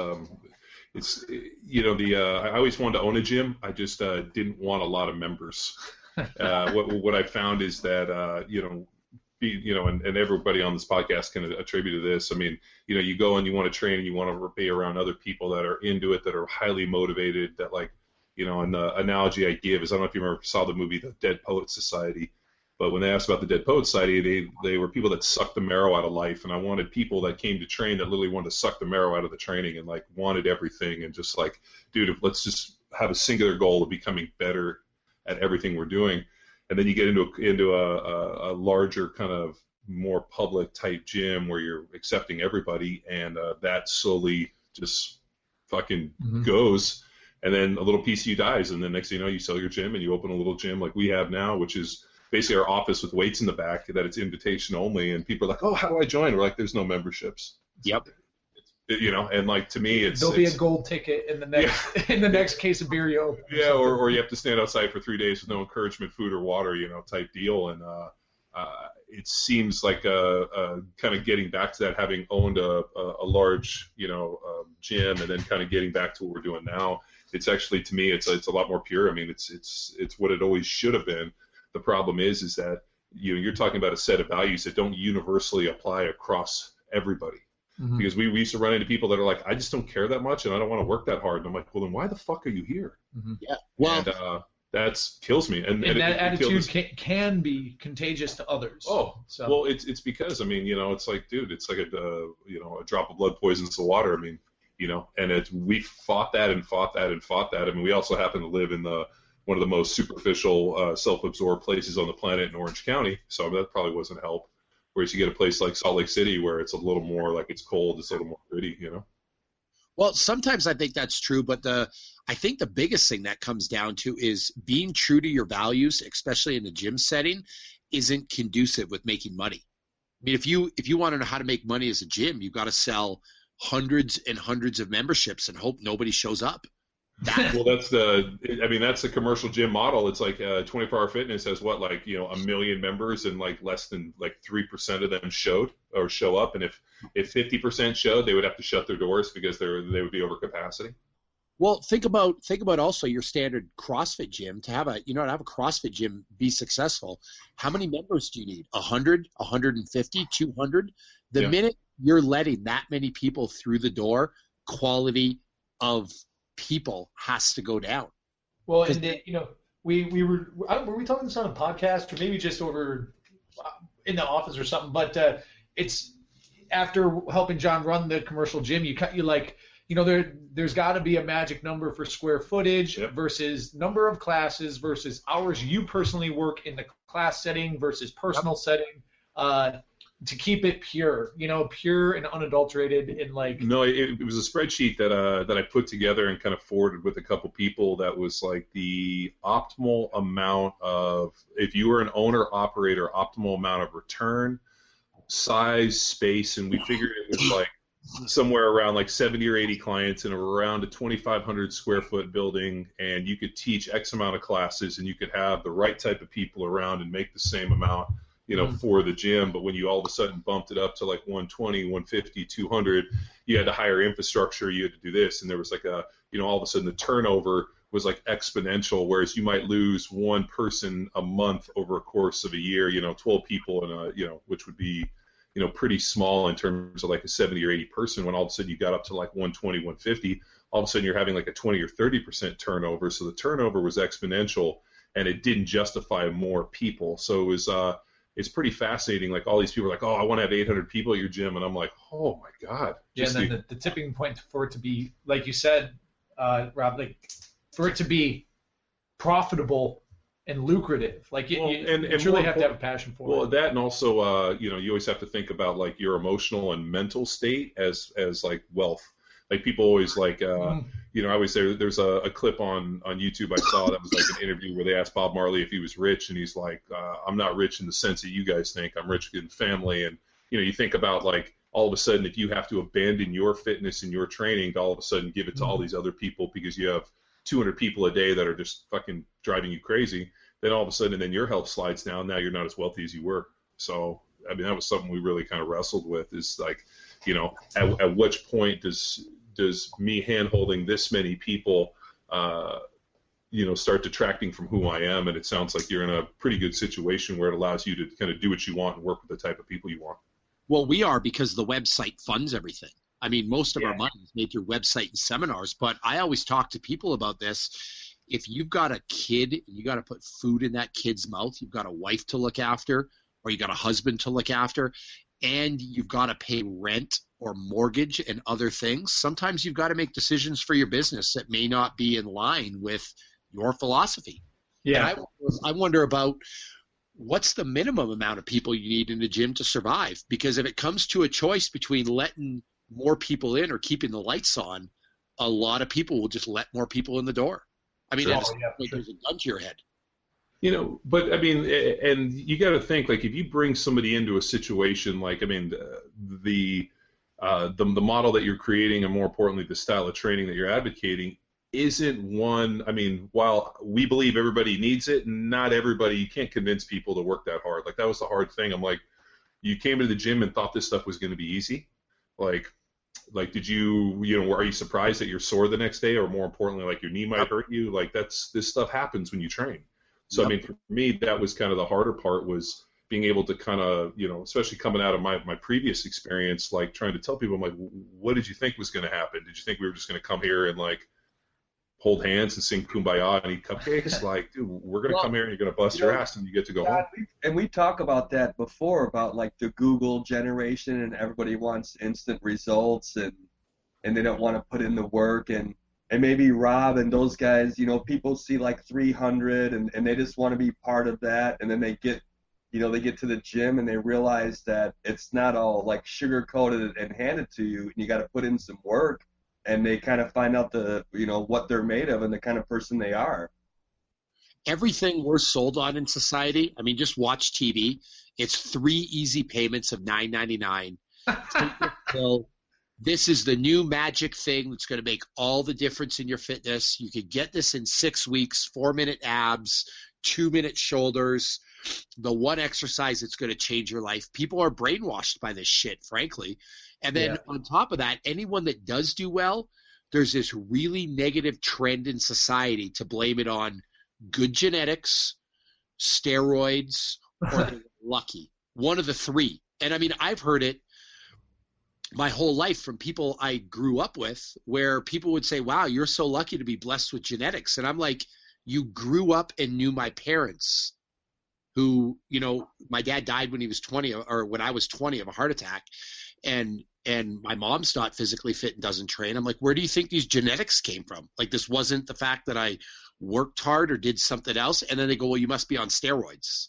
Speaker 6: it's I always wanted to own a gym. I just didn't want a lot of members. What I found is that and everybody on this podcast can attribute to this. I mean, you go and you want to train and you want to be around other people that are into it, that are highly motivated. That and the analogy I give is, I don't know if you saw the movie The Dead Poets Society. But when they asked about the Dead Poets Society, they were people that sucked the marrow out of life, and I wanted people that came to train that literally wanted to suck the marrow out of the training and wanted everything, and just dude, let's just have a singular goal of becoming better at everything we're doing. And then you get into a larger kind of more public type gym where you're accepting everybody, and that slowly just fucking goes, and then a little piece of you dies, and then next thing you know, you sell your gym and you open a little gym like we have now, which is basically our office with weights in the back, that it's invitation only, and people are like, oh, how do I join? We're like, there's no memberships.
Speaker 4: Yep.
Speaker 6: And to me,
Speaker 5: there'll be a gold ticket in the next in the next case of beer you open.
Speaker 6: Yeah, or you have to stand outside for 3 days with no encouragement, food or water, type deal. And it seems like kind of getting back to that, having owned a large gym, and then kind of getting back to what we're doing now. It's actually, to me, it's a lot more pure. I mean, it's what it always should have been. The problem is that you're talking about a set of values that don't universally apply across everybody. Mm-hmm. Because we used to run into people that are like, I just don't care that much and I don't want to work that hard. And I'm like, well, then why the fuck are you here?
Speaker 4: Mm-hmm. Yeah. Well,
Speaker 6: and that kills me. And
Speaker 5: that attitude can be contagious to others.
Speaker 6: Oh, so. Well, it's because, I mean, it's like, dude, it's like a drop of blood poisons the water. I mean, and we fought that and fought that and fought that. I mean, we also happen to live in one of the most superficial, self-absorbed places on the planet in Orange County, so that probably wasn't help. Whereas you get a place like Salt Lake City where it's a little more like it's cold, it's a little more gritty,
Speaker 4: Well, sometimes I think that's true, but I think the biggest thing that comes down to is being true to your values, especially in the gym setting, isn't conducive with making money. I mean, if you want to know how to make money as a gym, you've got to sell hundreds and hundreds of memberships and hope nobody shows up.
Speaker 6: Well, that's the commercial gym model. It's like 24 Hour Fitness has what, like, 1 million members and like less than like 3% of them show up. And if 50% showed, they would have to shut their doors because they would be over capacity.
Speaker 4: Well, think about also your standard CrossFit gym. To have a CrossFit gym be successful, how many members do you need? 100, 150, 200? The minute you're letting that many people through the door, quality of people has to go down.
Speaker 5: Well, and we were we talking this on a podcast or maybe just over in the office or something, but it's after helping John run the commercial gym, there's got to be a magic number for square footage versus number of classes versus hours you personally work in the class setting versus personal setting. To keep it pure, pure and unadulterated, and like. No,
Speaker 6: it was a spreadsheet that I put together and kind of forwarded with a couple people. That was like the optimal amount of, if you were an owner operator, optimal amount of return, size, space, and we figured it was like somewhere around like 70 or 80 clients in around a 2,500 square foot building, and you could teach X amount of classes, and you could have the right type of people around and make the same amount. For the gym, but when you all of a sudden bumped it up to like 120, 150, 200, you had to hire infrastructure, you had to do this, and there was like all of a sudden the turnover was like exponential, whereas you might lose one person a month over a course of a year, 12 people in which would be, pretty small in terms of like a 70 or 80 person, when all of a sudden you got up to like 120, 150, all of a sudden you're having like a 20 or 30% turnover, so the turnover was exponential, and it didn't justify more people, so it was, it's pretty fascinating. Like all these people are like, oh, I want to have 800 people at your gym, and I'm like, oh my god.
Speaker 5: Yeah, and then the tipping point for it to be, like you said, Rob, like for it to be profitable and lucrative, like you truly have to have a passion for it.
Speaker 6: Well, that, and also, you always have to think about like your emotional and mental state as like wealth. Like people always like, I always say there's a clip on YouTube I saw that was like an interview where they asked Bob Marley if he was rich, and he's like, I'm not rich in the sense that you guys think. I'm rich in family, and you think about like all of a sudden if you have to abandon your fitness and your training to all of a sudden give it to all these other people because you have 200 people a day that are just fucking driving you crazy, then all of a sudden then your health slides down. Now you're not as wealthy as you were. So I mean that was something we really kind of wrestled with. Is like, at which point does me hand-holding this many people, start detracting from who I am? And it sounds like you're in a pretty good situation where it allows you to kind of do what you want and work with the type of people you want.
Speaker 4: Well, we are, because the website funds everything. I mean, most of our money is made through website and seminars, but I always talk to people about this. If you've got a kid, you got to put food in that kid's mouth, you've got a wife to look after, or you got a husband to look after, and you've got to pay rent or mortgage and other things. Sometimes you've got to make decisions for your business that may not be in line with your philosophy. Yeah. And I wonder about what's the minimum amount of people you need in the gym to survive? Because if it comes to a choice between letting more people in or keeping the lights on, a lot of people will just let more people in the door. I mean, there's a gun to your head.
Speaker 6: But I mean, and you got to think, like, if you bring somebody into a situation, like, I mean, the model that you're creating, and more importantly, the style of training that you're advocating, isn't one. I mean, while we believe everybody needs it, not everybody. You can't convince people to work that hard. Like, that was the hard thing. I'm like, you came to the gym and thought this stuff was going to be easy. Like, did you, are you surprised that you're sore the next day, or more importantly, like your knee might hurt you? Like, this stuff happens when you train. So, I mean, for me, that was kind of the harder part, was being able to kind of, especially coming out of my previous experience, like trying to tell people, I'm like, what did you think was going to happen? Did you think we were just going to come here and like hold hands and sing Kumbaya and eat cupcakes? Like, dude, we're going to come here and you're going to bust your ass and you get to go home.
Speaker 3: And we talk about that before, about like the Google generation, and everybody wants instant results, and they don't want to put in the work, and maybe Rob and those guys, people see like 300 and they just want to be part of that, and then they get to the gym and they realize that it's not all like sugar coated and handed to you, and you got to put in some work, and they kind of find out what they're made of and the kind of person they are.
Speaker 4: Everything we're sold on in society, I mean, just watch TV. It's 3 easy payments of $9.99. This is the new magic thing that's going to make all the difference in your fitness. You could get this in 6 weeks, 4-minute abs, 2-minute shoulders, the one exercise that's going to change your life. People are brainwashed by this shit, frankly. And then on top of that, anyone that does do well, there's this really negative trend in society to blame it on good genetics, steroids, or they're lucky. One of the 3. And I mean, I've heard it my whole life from people I grew up with, where people would say, wow, you're so lucky to be blessed with genetics. And I'm like, you grew up and knew my parents, who, my dad died when he was 20, or when I was 20, of a heart attack. And my mom's not physically fit and doesn't train. I'm like, where do you think these genetics came from? Like, this wasn't the fact that I worked hard or did something else. And then they go, well, you must be on steroids.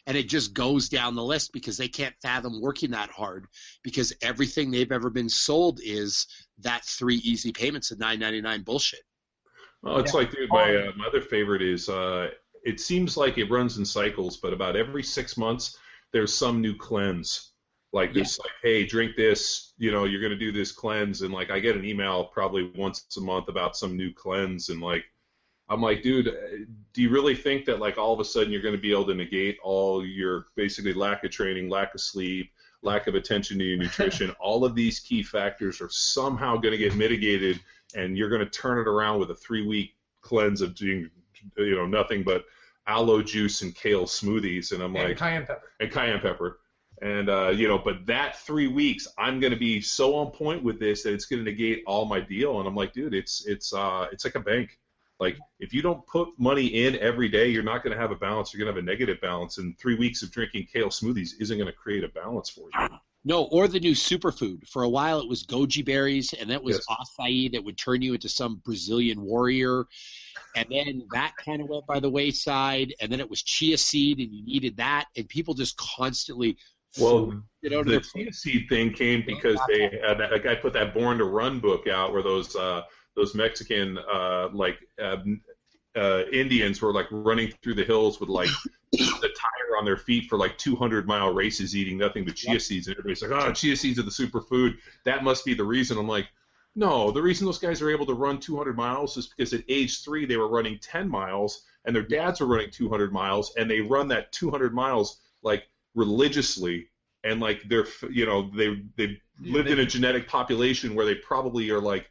Speaker 4: And it just goes down the list because they can't fathom working that hard, because everything they've ever been sold is that 3 easy payments of $9.99 bullshit.
Speaker 6: Well, it's like, dude, my other favorite is it seems like it runs in cycles, but about every 6 months there's some new cleanse. Like, there's like, hey, drink this, you're going to do this cleanse. And like, I get an email probably once a month about some new cleanse. And like, I'm like, dude, do you really think that like all of a sudden you're going to be able to negate all your basically lack of training, lack of sleep, lack of attention to your nutrition? All of these key factors are somehow going to get mitigated, and you're going to turn it around with a 3-week cleanse of doing, nothing but aloe juice and kale smoothies. And I'm like,
Speaker 5: cayenne pepper.
Speaker 6: And cayenne pepper. And, but that 3 weeks, I'm going to be so on point with this that it's going to negate all my deal. And I'm like, dude, it's like a bank. Like, if you don't put money in every day, you're not going to have a balance. You're going to have a negative balance. And 3 weeks of drinking kale smoothies isn't going to create a balance for you.
Speaker 4: No, or the new superfood. For a while, it was goji berries, and that was acai that would turn you into some Brazilian warrior. And then that kind of went by the wayside. And then it was chia seed, and you needed that. And people just constantly
Speaker 6: the chia seed thing came because they had a guy put that Born to Run book out, where those Mexican Indians were like running through the hills with like the tire on their feet for like 200-mile races, eating nothing but chia seeds, and everybody's like, oh, chia seeds are the superfood. That must be the reason. I'm like, no, the reason those guys are able to run 200 miles is because at age 3 they were running 10 miles, and their dads were running 200 miles, and they run that 200 miles like religiously, and like they've lived in a genetic population where they probably are like,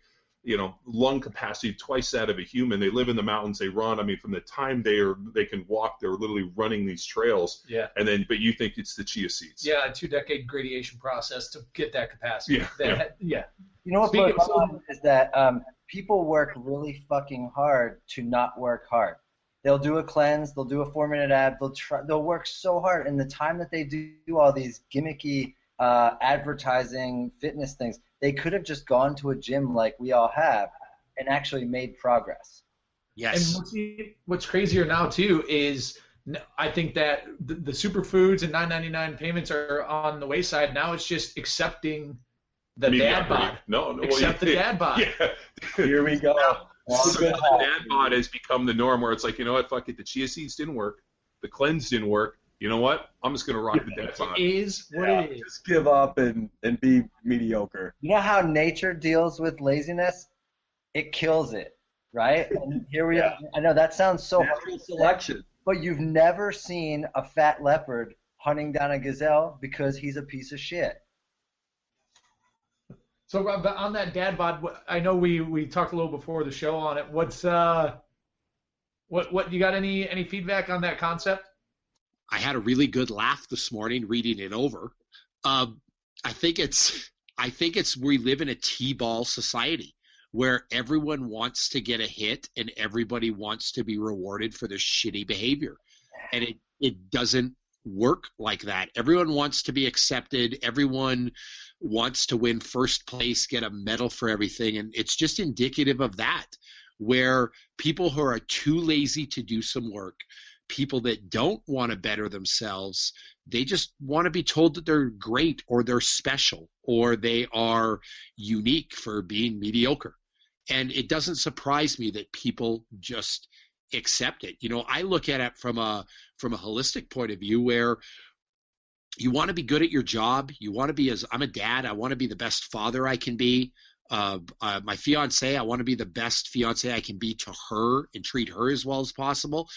Speaker 6: lung capacity twice that of a human. They live in the mountains. They run. I mean, from the time they can walk, they're literally running these trails.
Speaker 5: Yeah.
Speaker 6: But you think it's the chia seeds?
Speaker 5: Yeah, a 2-decade gradation process to get that capacity.
Speaker 7: You know what blows my mind is that people work really fucking hard to not work hard. They'll do a cleanse. They'll do a 4-minute ab. They'll work so hard, and the time that they do all these gimmicky advertising fitness things, they could have just gone to a gym like we all have and actually made progress.
Speaker 4: Yes.
Speaker 5: And what's crazier now, too, is I think that the superfoods and $9.99 payments are on the wayside. Now it's just accepting the dad bod. Accept the dad bod.
Speaker 6: Yeah.
Speaker 3: Here we go.
Speaker 6: The dad bod has become the norm, where it's like, you know what, fuck it, the chia seeds didn't work, the cleanse didn't work. You know what? I'm just going to rock the dad bod.
Speaker 5: It is what it is.
Speaker 3: Just give up and be mediocre.
Speaker 7: You know how nature deals with laziness? It kills it, right? And here we are. I know that sounds so hard.
Speaker 3: Selection.
Speaker 7: But you've never seen a fat leopard hunting down a gazelle because he's a piece of shit.
Speaker 5: So on that dad bod, I know we talked a little before the show on it. What's what you got any feedback on that concept?
Speaker 4: I had a really good laugh this morning reading it over. I think it's we live in a T-ball society where everyone wants to get a hit and everybody wants to be rewarded for their shitty behavior. And it doesn't work like that. Everyone wants to be accepted. Everyone wants to win first place, get a medal for everything. And it's just indicative of that, where people who are too lazy to do some work, people that don't want to better themselves, they just want to be told that they're great or they're special or they are unique for being mediocre. And it doesn't surprise me that people just accept it. You know, I look at it from a holistic point of view where you want to be good at your job. You want to be, as I'm a dad, I want to be the best father I can be. My fiance, I want to be the best fiance I can be to her and treat her as well as possible.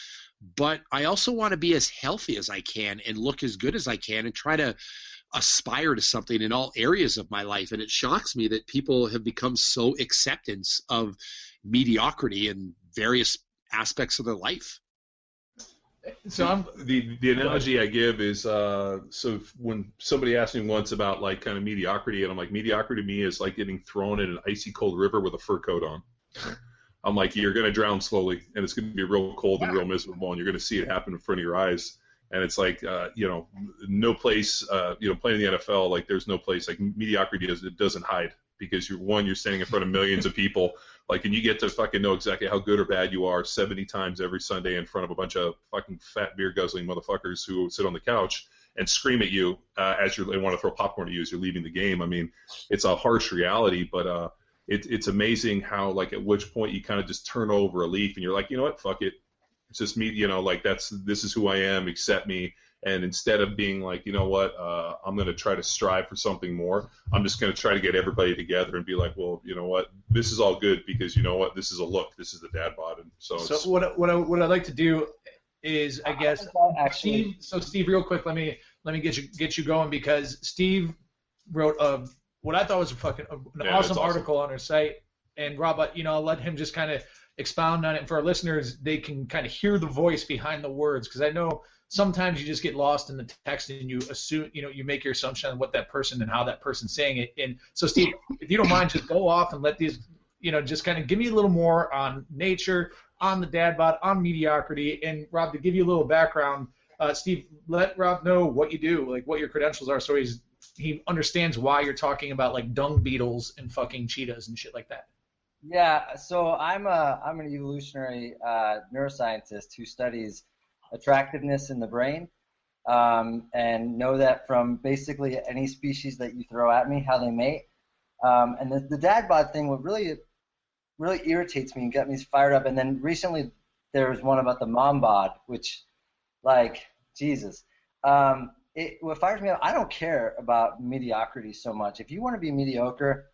Speaker 4: But I also want to be as healthy as I can and look as good as I can and try to aspire to something in all areas of my life. And it shocks me that people have become so acceptance of mediocrity in various aspects of their life.
Speaker 6: So the analogy I give is so when somebody asked me once about like kind of mediocrity, and I'm like, mediocrity to me is like getting thrown in an icy cold river with a fur coat on. I'm like, you're going to drown slowly, and it's going to be real cold and real miserable, and you're going to see it happen in front of your eyes. And it's like, no place, playing in the NFL, like there's no place, like mediocrity doesn't hide, because you're standing in front of millions of people, like, and you get to fucking know exactly how good or bad you are 70 times every Sunday in front of a bunch of fucking fat beer guzzling motherfuckers who sit on the couch and scream at you as they want to throw popcorn at you as you're leaving the game. I mean, it's a harsh reality, but it's amazing how, like, at which point you kind of just turn over a leaf and you're like, you know what, fuck it. It's just me, like this is who I am, accept me. And instead of being like, you know what, I'm going to try to strive for something more, I'm just going to try to get everybody together and be like, well, you know what, this is all good because you know what, this is a look, this is the dad bod. And so
Speaker 5: what I'd like to do is, I guess, Steve, real quick, let me get you going, because Steve wrote what I thought was an awesome article on our site. And Rob, I'll let him just kind of expound on it. And for our listeners, they can kind of hear the voice behind the words, because I know sometimes you just get lost in the text and you assume, you make your assumption on what that person and how that person's saying it. And so, Steve, if you don't mind, just go off and let these, just kind of give me a little more on nature, on the dad bod, on mediocrity. And Rob, to give you a little background, Steve, let Rob know what you do, like what your credentials are, so he understands why you're talking about like dung beetles and fucking cheetahs and shit like that.
Speaker 7: Yeah, so I'm an evolutionary neuroscientist who studies attractiveness in the brain, and know that from basically any species that you throw at me, how they mate. And the dad bod thing, what really irritates me and got me fired up. And then recently there was one about the mom bod, which, like, Jesus. What fires me up, I don't care about mediocrity so much. If you want to be mediocre,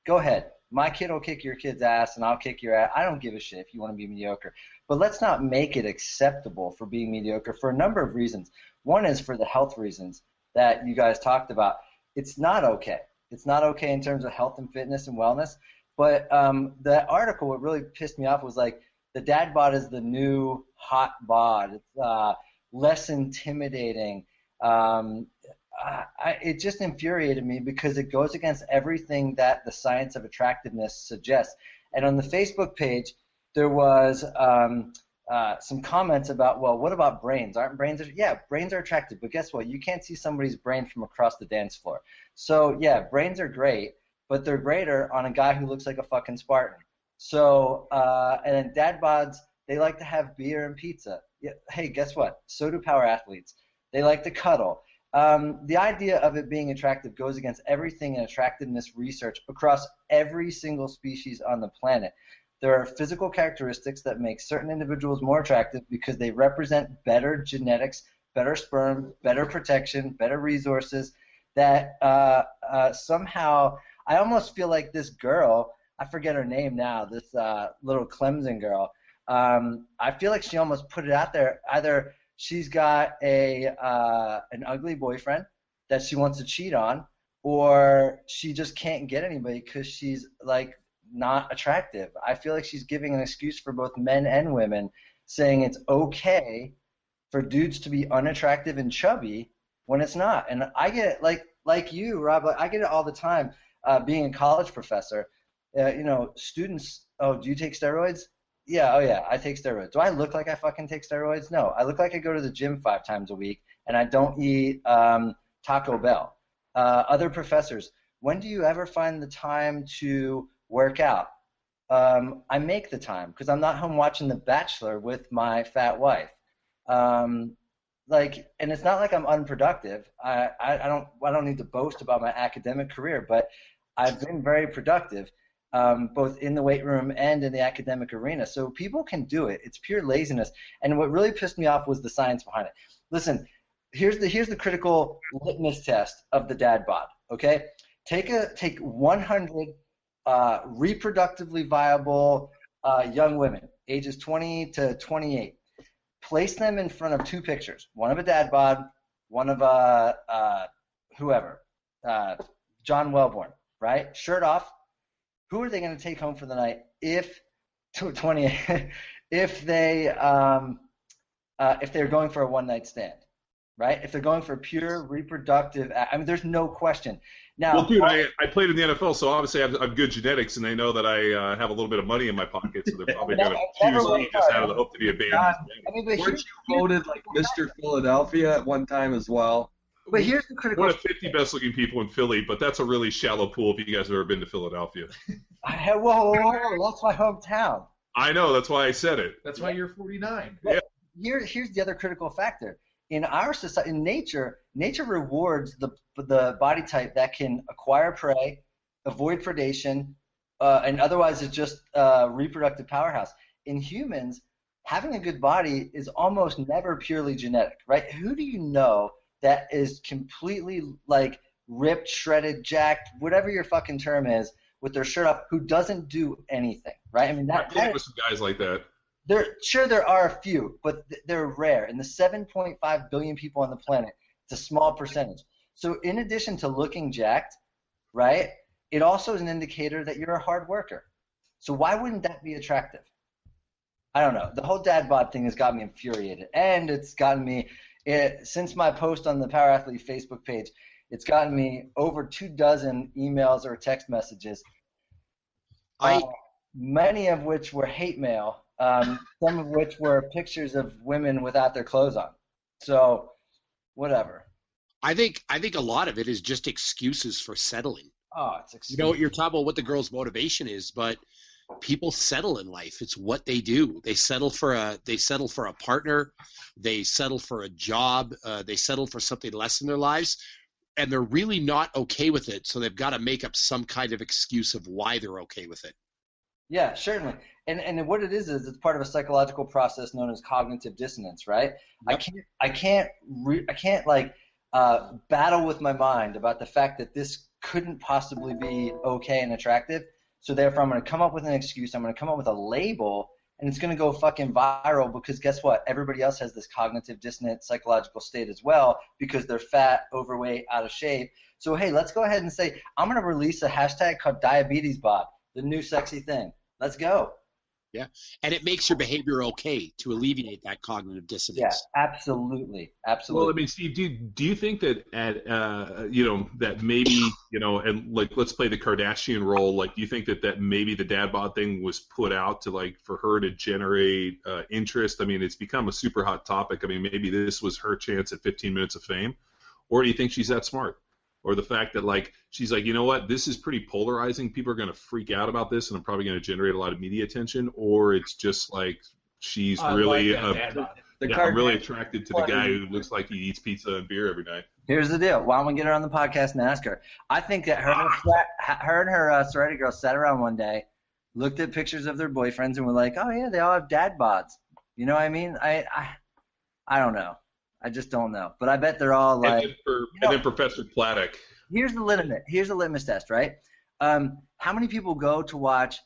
Speaker 7: go ahead. My kid will kick your kid's ass, and I'll kick your ass. I don't give a shit if you want to be mediocre. But let's not make it acceptable for being mediocre for a number of reasons. One is for the health reasons that you guys talked about. It's not okay. It's not okay in terms of health and fitness and wellness. But the article, what really pissed me off was like, the dad bod is the new hot bod. It's less intimidating. It just infuriated me because it goes against everything that the science of attractiveness suggests. And on the Facebook page, there was some comments about, well, what about brains? Aren't brains? Yeah, brains are attractive, but guess what? You can't see somebody's brain from across the dance floor. So yeah, brains are great, but they're greater on a guy who looks like a fucking Spartan. So and then dad bods, they like to have beer and pizza. Yeah, hey, guess what? So do power athletes. They like to cuddle. The idea of it being attractive goes against everything in attractiveness research across every single species on the planet. There are physical characteristics that make certain individuals more attractive because they represent better genetics, better sperm, better protection, better resources, that somehow I almost feel like this girl, I forget her name now, this little Clemson girl, I feel like she almost put it out there. Either she's got an ugly boyfriend that she wants to cheat on, or she just can't get anybody because she's like not attractive. I feel like she's giving an excuse for both men and women, saying it's okay for dudes to be unattractive and chubby when it's not. And I get it, like you, Rob, I get it all the time being a college professor. Students, oh, do you take steroids? Yeah, oh yeah, I take steroids. Do I look like I fucking take steroids? No, I look like I go to the gym 5 times a week and I don't eat Taco Bell. Other professors, when do you ever find the time to work out? I make the time because I'm not home watching The Bachelor with my fat wife. And it's not like I'm unproductive. I don't need to boast about my academic career, but I've been very productive, both in the weight room and in the academic arena. So people can do it. It's pure laziness. And what really pissed me off was the science behind it. Listen, here's the critical litmus test of the dad bod. Okay, take 100 reproductively viable young women, ages 20 to 28. Place them in front of 2 pictures, one of a dad bod, one of whoever, John Wellborn, right? Shirt off. Who are they going to take home for the night if they're going for a one-night stand, right? If they're going for pure reproductive, I mean, there's no question. Now,
Speaker 6: well, dude, I played in the NFL, so obviously I've good genetics, and they know that I have a little bit of money in my pocket, so they're probably going to choose me just out of the hope to be a baby.
Speaker 3: Weren't you voted like Mr. Philadelphia at one time as well?
Speaker 7: But here's the critical.
Speaker 6: One of 50 best-looking people in Philly, but that's a really shallow pool if you guys have ever been to Philadelphia.
Speaker 7: Whoa, that's my hometown.
Speaker 6: I know, that's why I said it.
Speaker 5: That's why you're 49.
Speaker 6: Yeah.
Speaker 7: Here's the other critical factor. In our society, in nature rewards the body type that can acquire prey, avoid predation, and otherwise is just a reproductive powerhouse. In humans, having a good body is almost never purely genetic, right? Who do you know that is completely like ripped, shredded, jacked, whatever your fucking term is, with their shirt off, who doesn't do anything, right? I mean,
Speaker 6: I played with some guys like that.
Speaker 7: There are a few, but they're rare. In the 7.5 billion people on the planet, it's a small percentage. So in addition to looking jacked, right, it also is an indicator that you're a hard worker. So why wouldn't that be attractive? I don't know. The whole dad bod thing has got me infuriated, and it's gotten me since my post on the Power Athlete Facebook page. It's gotten me over 24 emails or text messages, many of which were hate mail. Some of which were pictures of women without their clothes on. So, whatever.
Speaker 4: I think a lot of it is just excuses for settling.
Speaker 7: Oh, it's excuses.
Speaker 4: You know, you're talking about what the girl's motivation is, but people settle in life. It's what they do. They settle for a partner. They settle for a job. They settle for something less in their lives, and they're really not okay with it. So they've got to make up some kind of excuse of why they're okay with it.
Speaker 7: Yeah, certainly. And what it is it's part of a psychological process known as cognitive dissonance, right? Yep. I can't battle with my mind about the fact that this couldn't possibly be okay and attractive. So therefore, I'm going to come up with an excuse. I'm going to come up with a label, and it's going to go fucking viral because guess what? Everybody else has this cognitive dissonant psychological state as well because they're fat, overweight, out of shape. So hey, let's go ahead and say I'm going to release a hashtag called diabetes bod, the new sexy thing. Let's go.
Speaker 4: Yeah, and it makes your behavior okay to alleviate that cognitive dissonance.
Speaker 7: Yeah, absolutely.
Speaker 6: Well, I mean, Steve, do you think that that maybe, and like let's play the Kardashian role, like do you think that maybe the dad bod thing was put out to like for her to generate interest? I mean, it's become a super hot topic. I mean, maybe this was her chance at 15 minutes of fame, or do you think she's that smart? Or the fact that, like, she's like, you know what, this is pretty polarizing. People are going to freak out about this, and I'm probably going to generate a lot of media attention. Or it's just like she's really really attracted to the guy who looks like he eats pizza and beer every night.
Speaker 7: Here's the deal. Why don't we get her on the podcast and ask her? I think that her and her sorority girl sat around one day, looked at pictures of their boyfriends, and were like, oh, yeah, they all have dad bods. You know what I mean? I don't know. I just don't know. But I bet they're all like.
Speaker 6: And then Professor Platek.
Speaker 7: Here's the litmus test, right? How many people go to watch?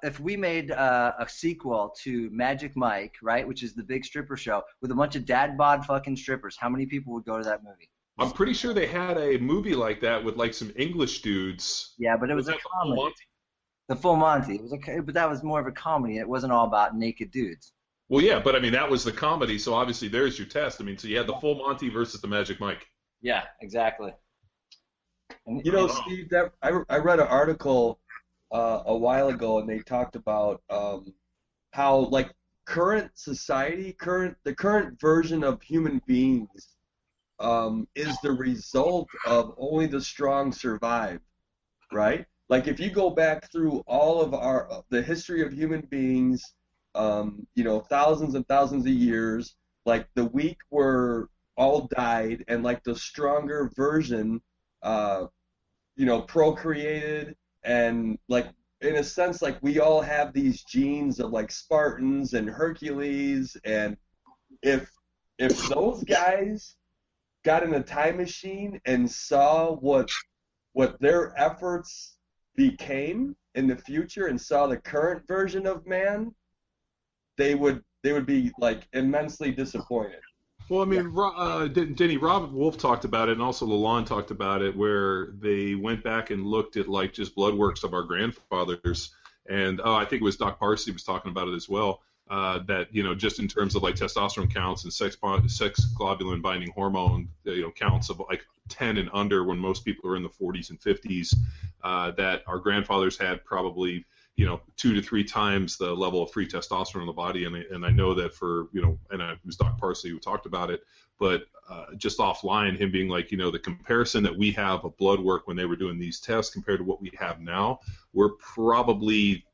Speaker 7: If we made a sequel to Magic Mike, right, which is the big stripper show with a bunch of dad bod fucking strippers, how many people would go to that movie?
Speaker 6: I'm pretty sure they had a movie like that with like some English dudes.
Speaker 7: Yeah, but it was a comedy. The Full Monty. But that was more of a comedy. It wasn't all about naked dudes.
Speaker 6: Well, yeah, but I mean that was the comedy, so obviously there's your test. I mean, so you had the full Monty versus the Magic Mike.
Speaker 7: Yeah, exactly.
Speaker 3: And, Steve, I read an article a while ago, and they talked about how like current society, the current version of human beings is the result of only the strong survive, right? Like if you go back through all of the history of human beings, thousands and thousands of years, like the weak were all died, and like the stronger version, procreated, and like in a sense, like we all have these genes of like Spartans and Hercules, and if those guys got in a time machine and saw what their efforts became in the future and saw the current version of man, they would be like immensely disappointed.
Speaker 6: Well, I mean, Denny, Rob Wolf talked about it, and also Lalonde talked about it, where they went back and looked at like just blood works of our grandfathers, and I think it was Doc Parsley was talking about it as well. That just in terms of like testosterone counts and sex globulin binding hormone counts of like 10 and under, when most people are in the 40s and 50s, that our grandfathers had probably 2 to 3 times the level of free testosterone in the body, and I know that for and it was Doc Parsley who talked about it, but just offline, him being like, the comparison that we have of blood work when they were doing these tests compared to what we have now, we're probably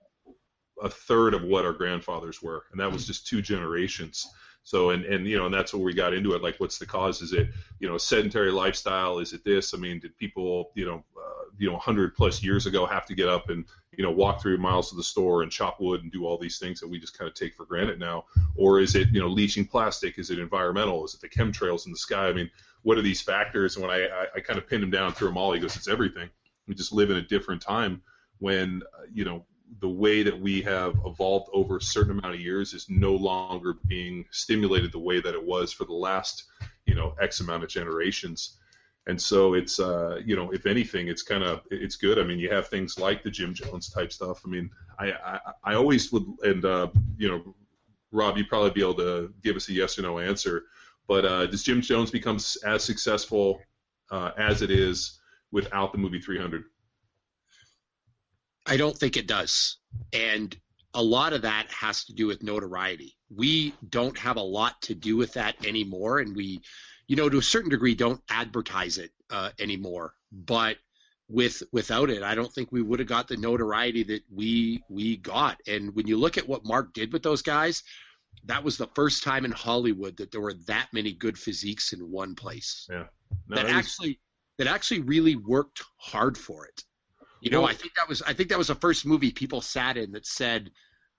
Speaker 6: a third of what our grandfathers were, and that was just 2 generations. So and that's where we got into it. Like, what's the cause? Is it a sedentary lifestyle? Is it this? I mean, did people 100 plus years ago have to get up and walk 3 miles to the store and chop wood and do all these things that we just kind of take for granted now? Or is it leaching plastic? Is it environmental? Is it the chemtrails in the sky? I mean, what are these factors? And when I kind of pinned him down through them all, he goes, it's everything. We just live in a different time when the way that we have evolved over a certain amount of years is no longer being stimulated the way that it was for the last, X amount of generations. And so it's, if anything, it's it's good. I mean, you have things like the Jim Jones type stuff. I mean, I always would, and, Rob, you'd probably be able to give us a yes or no answer, but does Jim Jones become as successful as it is without the movie 300?
Speaker 4: I don't think it does. And a lot of that has to do with notoriety. We don't have a lot to do with that anymore, and we, to a certain degree, don't advertise it anymore. But without it, I don't think we would have got the notoriety that we got. And when you look at what Mark did with those guys, that was the first time in Hollywood that there were that many good physiques in one place.
Speaker 6: Yeah.
Speaker 4: That actually really worked hard for it. I think that was the first movie people sat in that said,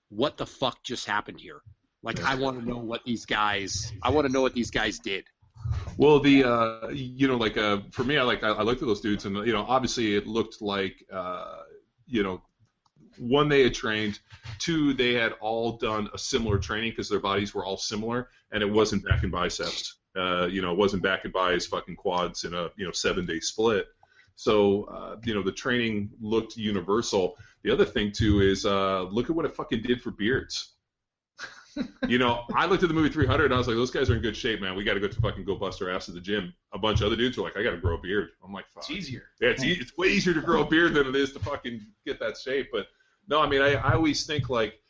Speaker 4: "What the fuck just happened here?" Like, I want to know what these guys did.
Speaker 6: Well, for me, I looked at those dudes, and obviously it looked like one, they had trained, 2, they had all done a similar training because their bodies were all similar, and it wasn't back in biceps. It wasn't back and buys fucking quads in a 7-day split. So, the training looked universal. The other thing, too, is look at what it fucking did for beards. I looked at the movie 300, and I was like, those guys are in good shape, man. We got to go bust our ass at the gym. A bunch of other dudes were like, I got to grow a beard. I'm like, fuck.
Speaker 5: It's easier.
Speaker 6: Yeah, it's way easier to grow a beard than it is to fucking get that shape. But, no, I mean, I always think, like,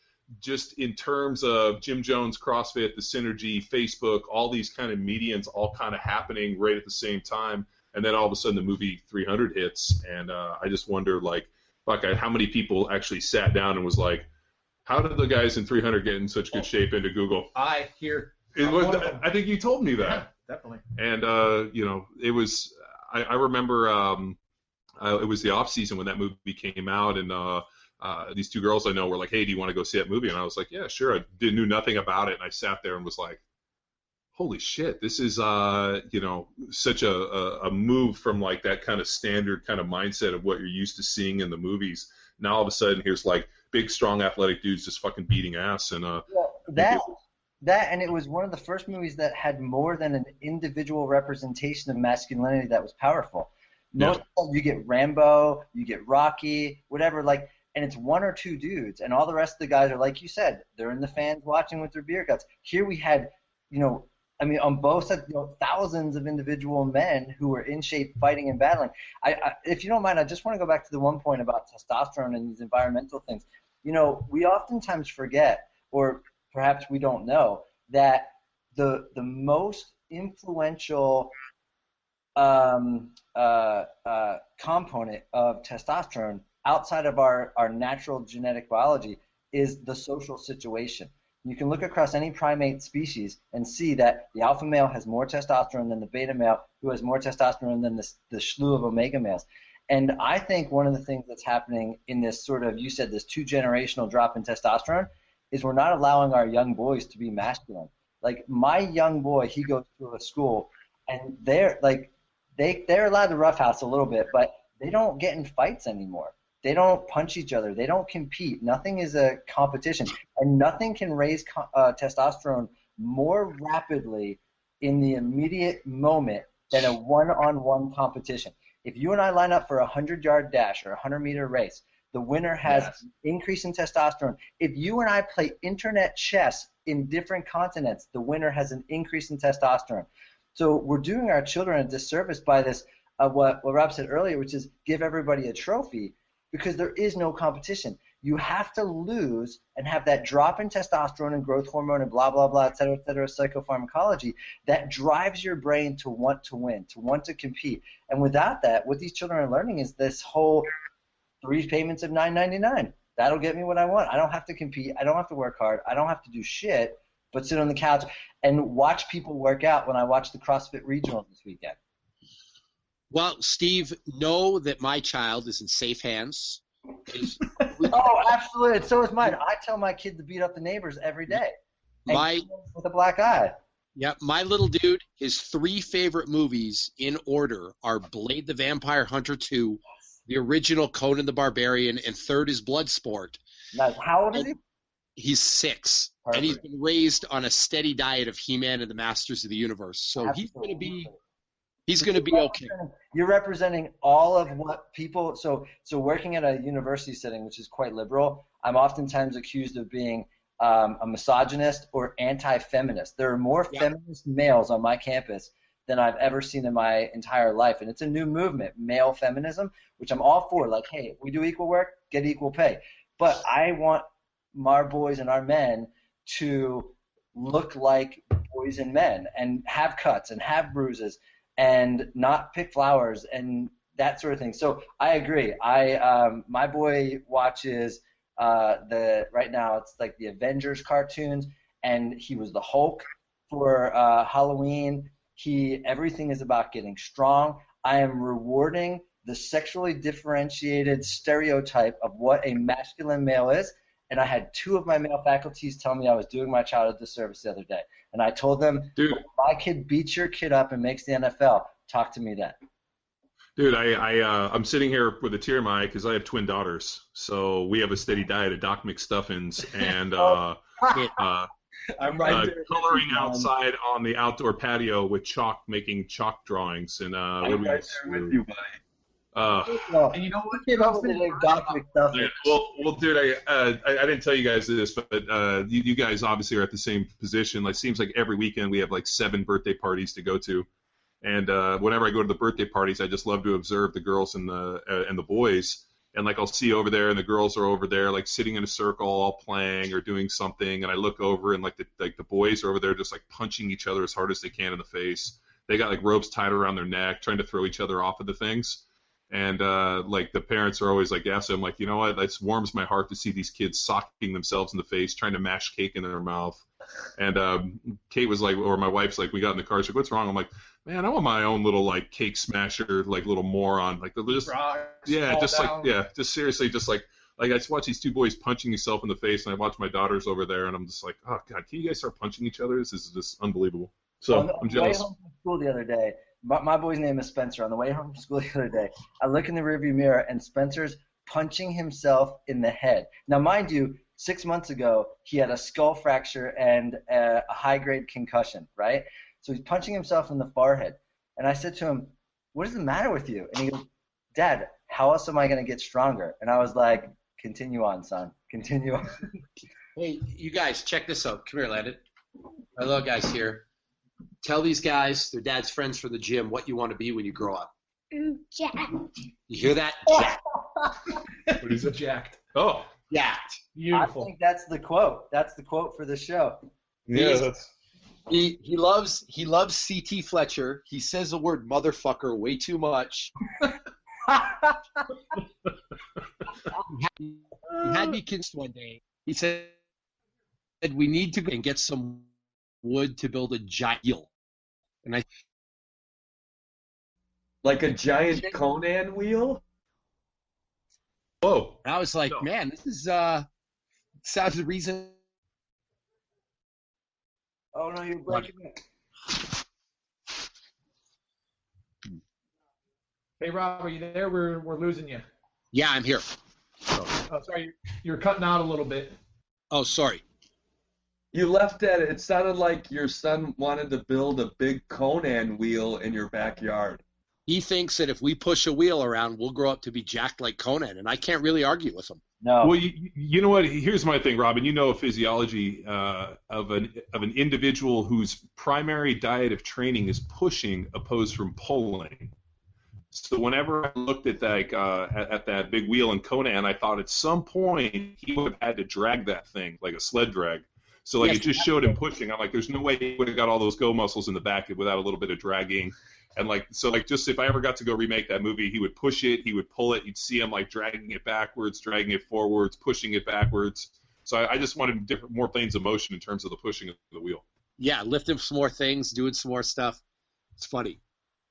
Speaker 6: just in terms of Jim Jones, CrossFit, the Synergy, Facebook, all these kind of medians all kind of happening right at the same time. And then all of a sudden the movie 300 hits, and I just wonder, like, fuck, how many people actually sat down and was like, how did the guys in 300 get in such good shape into Google?
Speaker 5: I
Speaker 6: think you told me that.
Speaker 5: Yeah, definitely.
Speaker 6: And, it was, I remember it was the off season when that movie came out, and these 2 girls I know were like, hey, do you want to go see that movie? And I was like, yeah, sure. I knew nothing about it, and I sat there and was like, holy shit, this is, such a move from like that kind of standard kind of mindset of what you're used to seeing in the movies. Now all of a sudden here's like big, strong, athletic dudes just fucking beating ass. And
Speaker 7: that and it was one of the first movies that had more than an individual representation of masculinity that was powerful. Most of them, you get Rambo, you get Rocky, whatever. Like, and it's one or two dudes, and all the rest of the guys are, like you said, they're in the fans watching with their beer guts. Here we had, on both sides, thousands of individual men who were in shape, fighting and battling. If you don't mind, I just want to go back to the one point about testosterone and these environmental things. We oftentimes forget, or perhaps we don't know, that the most influential component of testosterone outside of our natural genetic biology is the social situation. You can look across any primate species and see that the alpha male has more testosterone than the beta male, who has more testosterone than the slew of omega males. And I think one of the things that's happening in this sort of, you said, this 2-generational drop in testosterone is we're not allowing our young boys to be masculine. Like my young boy, he goes to a school, and they're allowed to roughhouse a little bit, but they don't get in fights anymore. They don't punch each other. They don't compete. Nothing is a competition, and nothing can raise testosterone more rapidly in the immediate moment than a one-on-one competition. If you and I line up for a 100-yard dash or a 100-meter race, the winner has an increase in testosterone. If you and I play internet chess in different continents, the winner has an increase in testosterone. So we're doing our children a disservice by this, what Rob said earlier, which is give everybody a trophy, because there is no competition. You have to lose and have that drop in testosterone and growth hormone and blah, blah, blah, et cetera, psychopharmacology that drives your brain to want to win, to want to compete. And without that, what these children are learning is this whole 3 payments of $9.99. That'll get me what I want. I don't have to compete. I don't have to work hard. I don't have to do shit but sit on the couch and watch people work out when I watch the CrossFit Regionals this weekend.
Speaker 4: Well, Steve, know that my child is in safe hands.
Speaker 7: Oh, absolutely. So is mine. I tell my kid to beat up the neighbors every day. With a black eye.
Speaker 4: Yeah, my little dude, his 3 favorite movies in order are Blade the Vampire Hunter 2, the original Conan the Barbarian, and third is Bloodsport.
Speaker 7: Nice. How old is he?
Speaker 4: He's 6. Perfect. And he's been raised on a steady diet of He-Man and the Masters of the Universe. So
Speaker 7: Absolutely.
Speaker 4: he's going to be okay.
Speaker 7: You're representing all of what people so working at a university setting, which is quite liberal, I'm oftentimes accused of being a misogynist or anti-feminist. There are more feminist males on my campus than I've ever seen in my entire life. And it's a new movement, male feminism, which I'm all for. Like, hey, we do equal work, get equal pay. But I want our boys and our men to look like boys and men and have cuts and have bruises and not pick flowers and that sort of thing. So I agree. My boy watches right now it's like the Avengers cartoons, and he was the Hulk for Halloween. Everything is about getting strong. I am rewarding the sexually differentiated stereotype of what a masculine male is. And I had 2 of my male faculties tell me I was doing my child a disservice the other day. And I told them, dude, if my kid beats your kid up and makes the NFL, talk to me then.
Speaker 6: Dude, I'm sitting here with a tear in my eye because I have twin daughters. So we have a steady diet of Doc McStuffins and
Speaker 3: I'm right there
Speaker 6: coloring outside on the outdoor patio with chalk, making chalk drawings. And
Speaker 3: I'm right there with you, buddy.
Speaker 5: And you know what?
Speaker 6: Well, dude, I didn't tell you guys this, but you guys obviously are at the same position. Like, it seems like every weekend we have like 7 birthday parties to go to, and whenever I go to the birthday parties, I just love to observe the girls and the boys. And like I'll see over there, and the girls are over there, like sitting in a circle, all playing or doing something. And I look over, and like the boys are over there, just like punching each other as hard as they can in the face. They got like ropes tied around their neck, trying to throw each other off of the things. And like the parents are always like, yes, I'm like, you know what? It warms my heart to see these kids socking themselves in the face, trying to mash cake in their mouth. And Kate was like, or my wife's like, we got in the car. She's like, what's wrong? I'm like, man, I want my own little like cake smasher, like little moron, like just just seriously, just like I just watch these 2 boys punching themselves in the face, and I watch my daughters over there, and I'm just like, oh god, can you guys start punching each other? This is just unbelievable. So I'm jealous.
Speaker 7: On the way home from school the other day. My boy's name is Spencer. On the way home from school the other day, I look in the rearview mirror, and Spencer's punching himself in the head. Now, mind you, 6 months ago, he had a skull fracture and a high-grade concussion, right? So he's punching himself in the forehead. And I said to him, what is the matter with you? And he goes, Dad, how else am I going to get stronger? And I was like, Continue on, son. Continue on.
Speaker 4: Hey, you guys, check this out. Come here, Landon. My little guy's here. Tell these guys, their dad's friends from the gym, what you want to be when you grow up.
Speaker 8: Jacked.
Speaker 4: You hear that? Jacked.
Speaker 5: What is it? Jacked.
Speaker 6: Oh,
Speaker 4: Jacked.
Speaker 5: Beautiful.
Speaker 7: I think that's the quote. That's the quote for the show.
Speaker 6: yeah, that's.
Speaker 4: He loves C.T. Fletcher. He says the word motherfucker way too much. He had me convinced one day. He said we need to go and get some wood to build a giant wheel. And I
Speaker 3: Like a giant Conan wheel?
Speaker 6: Whoa.
Speaker 4: was like, man, this is sounds the reason.
Speaker 7: Oh no, you're breaking it.
Speaker 5: Hey, Rob, are you there? We're losing you.
Speaker 4: Yeah, I'm here.
Speaker 5: Oh, sorry, you're cutting out a little bit.
Speaker 4: Oh, sorry.
Speaker 3: You left that. It sounded like your son wanted to build a big Conan wheel in your backyard.
Speaker 4: He thinks that if we push a wheel around, we'll grow up to be jacked like Conan, and I can't really argue with him.
Speaker 7: No.
Speaker 6: Well, you know what? Here's my thing, Robin. You know physiology of an individual whose primary diet of training is pushing opposed from pulling. So whenever I looked at that big wheel in Conan, I thought at some point he would have had to drag that thing like a sled drag. So like
Speaker 4: Yes.
Speaker 6: it just showed him pushing. I'm like, there's no way he would have got all those go muscles in the back without a little bit of dragging. And like, so like, just if I ever got to go remake that movie, he would push it, he would pull it, you'd see him like dragging it backwards, dragging it forwards, pushing it backwards. So I just wanted more planes of motion in terms of the pushing of the wheel.
Speaker 4: Yeah, lifting some more things, doing some more stuff. It's funny.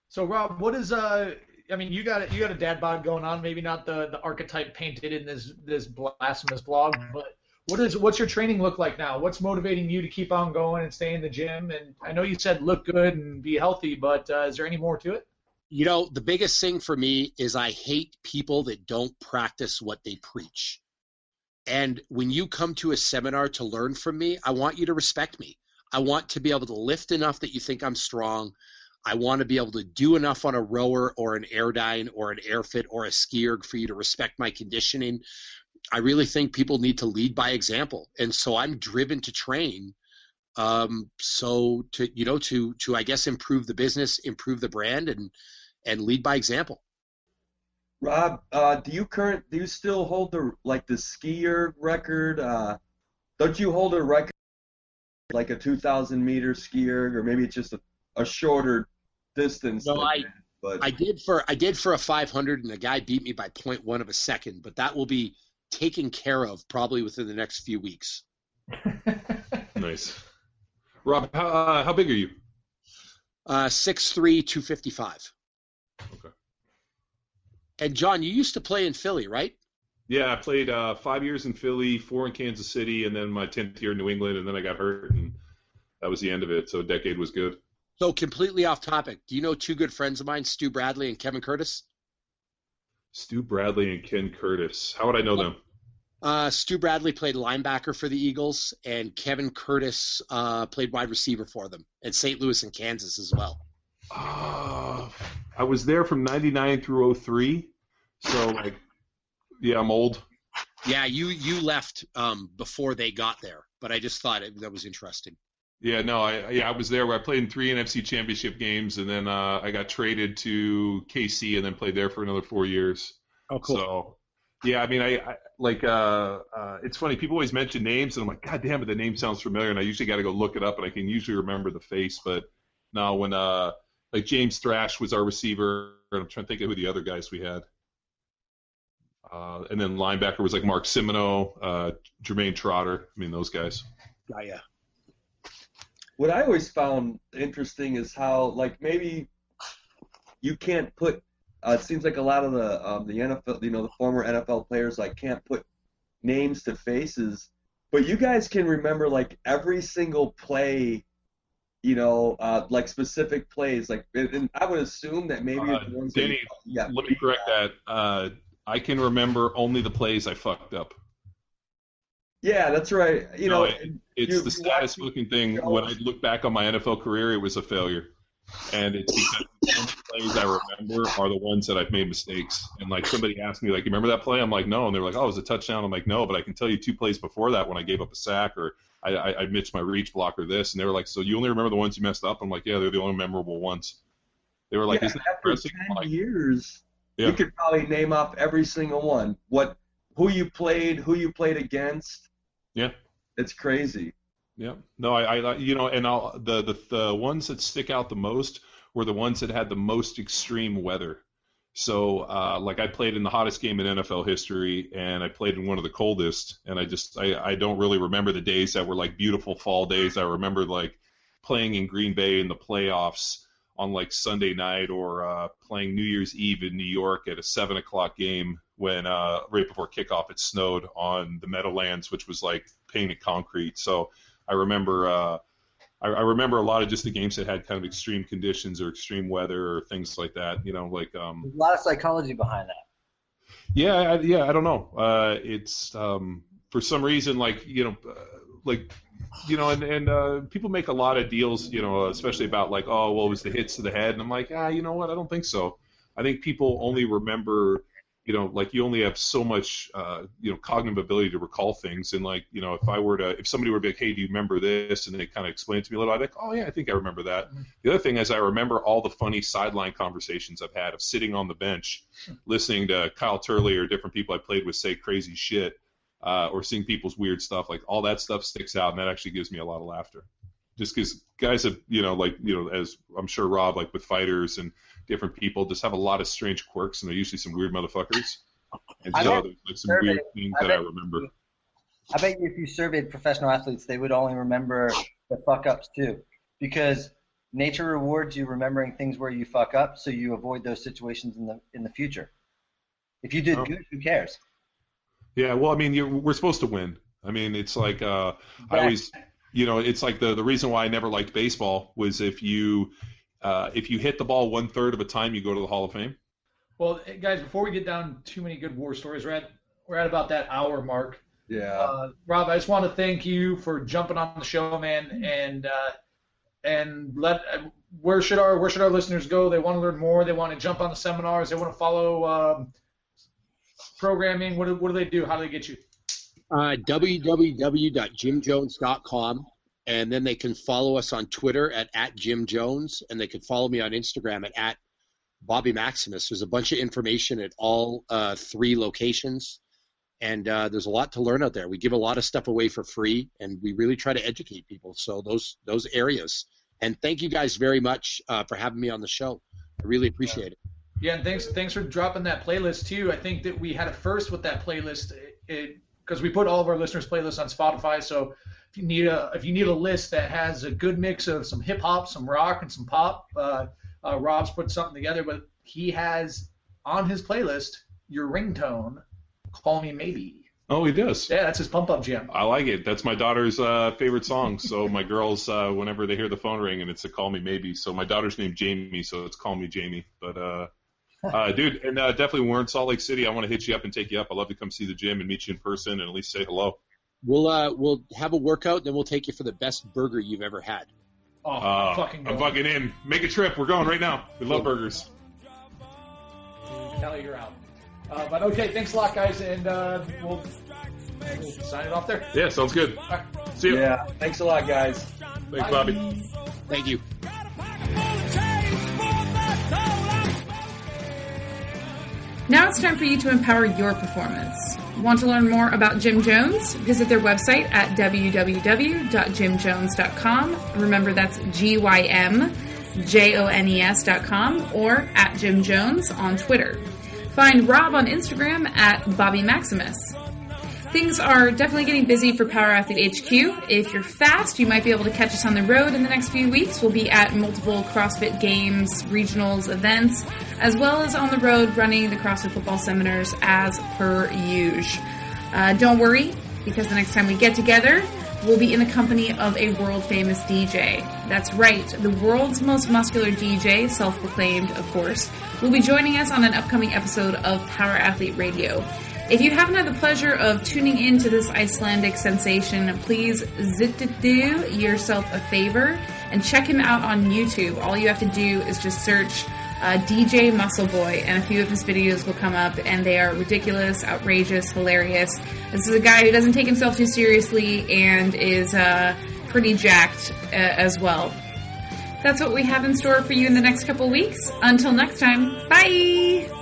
Speaker 5: So, Rob, what is I mean, you got a dad bod going on. Maybe not the archetype painted in this blasphemous blog, but what's your training look like now? What's motivating you to keep on going and stay in the gym? And I know you said look good and be healthy, but is there any more to it?
Speaker 4: You know, the biggest thing for me is I hate people that don't practice what they preach. And when you come to a seminar to learn from me, I want you to respect me. I want to be able to lift enough that you think I'm strong. I want to be able to do enough on a rower or an airdyne or an airfit or a skier for you to respect my conditioning. I really think people need to lead by example. And so I'm driven to train so to I guess improve the business, improve the brand, and lead by example.
Speaker 3: Rob, do you still hold the skier record? Don't you hold a record like a 2,000 meter skier, or maybe it's just a shorter distance?
Speaker 4: No, I did for a 500, and the guy beat me by 0.1 of a second, but that will be taken care of probably within the next few weeks.
Speaker 6: Nice. Rob, how big are you?
Speaker 4: 6'3", 255.
Speaker 6: Okay.
Speaker 4: And John, you used to play in Philly, right?
Speaker 6: Yeah, I played 5 years in Philly, 4 in Kansas City, and then my 10th year in New England, and then I got hurt, and that was the end of it. So a decade was good.
Speaker 4: So completely off topic. Do you know two good friends of mine, Stu Bradley and Kevin Curtis?
Speaker 6: Stu Bradley and Ken Curtis. How would I know them?
Speaker 4: Stu Bradley played linebacker for the Eagles, and Kevin Curtis played wide receiver for them in St. Louis and Kansas as well.
Speaker 6: I was there from 99 through 03, so yeah, I'm old.
Speaker 4: Yeah, you left before they got there, but I just thought that was interesting.
Speaker 6: Yeah, no, I was there where I played in 3 NFC championship games, and then I got traded to KC and then played there for another 4 years.
Speaker 4: Oh, cool.
Speaker 6: So, yeah, I mean, it's funny. People always mention names, and I'm like, God damn it, the name sounds familiar, and I usually got to go look it up, and I can usually remember the face. But no, when James Thrash was our receiver, and I'm trying to think of who the other guys we had. And then linebacker was like Mark Simino, Jermaine Trotter. I mean, those guys.
Speaker 4: Yeah.
Speaker 3: What I always found interesting is how, maybe you can't put. It seems like a lot of the NFL, the former NFL players, can't put names to faces, but you guys can remember every single play, specific plays. And I would assume that maybe the ones
Speaker 6: Danny, let me correct that. I can remember only the plays I fucked up.
Speaker 3: Yeah, that's right.
Speaker 6: It's the status booking thing. When I look back on my NFL career, it was a failure. And it's because the only plays I remember are the ones that I've made mistakes. And like somebody asked me, like, you remember that play? I'm like, no. And they're like, oh, it was a touchdown. I'm like, no, but I can tell you 2 plays before that when I gave up a sack or I missed my reach block or this. And they were like, so you only remember the ones you messed up? I'm like, yeah, they're the only memorable ones. They were like,
Speaker 3: yeah,
Speaker 6: isn't that
Speaker 3: after
Speaker 6: impressive?
Speaker 3: 10 years, you could probably name off every single one. Who you played against.
Speaker 6: Yeah.
Speaker 3: It's crazy.
Speaker 6: Yeah. No, I you know, and the ones that stick out the most were the ones that had the most extreme weather. So, like I played in the hottest game in NFL history, and I played in one of the coldest, and I don't really remember the days that were like beautiful fall days. I remember like playing in Green Bay in the playoffs on like Sunday night, or playing New Year's Eve in New York at a 7:00 game when right before kickoff it snowed on the Meadowlands, which was like painted concrete. So I remember I remember a lot of just the games that had kind of extreme conditions or extreme weather or things like that. You know, like
Speaker 7: there's a lot of psychology behind that.
Speaker 6: Yeah, I don't know. It's for some reason, like and people make a lot of deals, you know, especially about like, oh, well, it was the hits to the head, and I'm like, you know what? I don't think so. I think people only remember, you know, like you only have so much, cognitive ability to recall things, and like, you know, if somebody were to be like, hey, do you remember this? And they kind of explain it to me a little, I'd be like, oh yeah, I think I remember that. Mm-hmm. The other thing is I remember all the funny sideline conversations I've had of sitting on the bench, listening to Kyle Turley or different people I played with say crazy shit. Or seeing people's weird stuff, like all that stuff sticks out, and that actually gives me a lot of laughter. Just because guys have, as I'm sure Rob, like with fighters and different people, just have a lot of strange quirks, and they're usually some weird motherfuckers. And so there's like some weird things that I remember.
Speaker 7: I bet you if you surveyed professional athletes, they would only remember the fuck ups too, because nature rewards you remembering things where you fuck up, so you avoid those situations in the future. If you did good, who cares?
Speaker 6: Yeah, well, I mean, we're supposed to win. I mean, it's like I always, it's like the reason why I never liked baseball was if you hit the ball 1/3 of a time, you go to the Hall of Fame.
Speaker 5: Well, guys, before we get down too many good war stories, we're at about that hour mark.
Speaker 3: Yeah.
Speaker 5: Rob, I just want to thank you for jumping on the show, man, and where should our listeners go? They want to learn more. They want to jump on the seminars. They want to follow. Programming, what do they do? How do they get you?
Speaker 4: www.jimjones.com, and then they can follow us on Twitter at Jim Jones, and they can follow me on Instagram at Bobby Maximus. There's a bunch of information at all 3 locations, and there's a lot to learn out there. We give a lot of stuff away for free, and we really try to educate people. So those areas. And thank you guys very much for having me on the show. I really appreciate it.
Speaker 5: Yeah, and thanks for dropping that playlist too. I think that we had a first with that playlist because we put all of our listeners' playlists on Spotify. So if you need a list that has a good mix of some hip hop, some rock, and some pop, Rob's put something together. But he has on his playlist your ringtone, "Call Me Maybe."
Speaker 6: Oh, he does.
Speaker 5: Yeah, that's his pump up jam.
Speaker 6: I like it. That's my daughter's favorite song. So my girls, whenever they hear the phone ring and it's a "Call Me Maybe," so my daughter's named Jamie, so it's "Call Me Jamie." But dude, and definitely when we're in Salt Lake City, I want to hit you up and take you up. I'd love to come see the gym and meet you in person and at least say hello.
Speaker 4: We'll have a workout, then we'll take you for the best burger you've ever had.
Speaker 5: Oh, I'm
Speaker 6: fucking in. Make a trip. We're going right now. We love burgers.
Speaker 5: Kelly, you're out. But okay, thanks a lot, guys, and we'll sign it off there.
Speaker 6: Yeah, sounds good.
Speaker 5: All right.
Speaker 6: See you.
Speaker 3: Yeah, thanks a lot, guys.
Speaker 6: Thanks, Bobby.
Speaker 4: Thank you.
Speaker 2: Now it's time for you to empower your performance. Want to learn more about Jim Jones? Visit their website at www.jimjones.com. Remember, that's GYMJONES.com, or at Jim Jones on Twitter. Find Rob on Instagram at Bobby Maximus. Things are definitely getting busy for Power Athlete HQ. If you're fast, you might be able to catch us on the road in the next few weeks. We'll be at multiple CrossFit Games, regionals, events, as well as on the road running the CrossFit football seminars as per usual. Don't worry, because the next time we get together, we'll be in the company of a world-famous DJ. That's right, the world's most muscular DJ, self-proclaimed, of course, will be joining us on an upcoming episode of Power Athlete Radio. If you haven't had the pleasure of tuning into this Icelandic sensation, please do yourself a favor and check him out on YouTube. All you have to do is just search DJ Muscle Boy, and a few of his videos will come up, and they are ridiculous, outrageous, hilarious. This is a guy who doesn't take himself too seriously and is pretty jacked as well. That's what we have in store for you in the next couple weeks. Until next time, bye!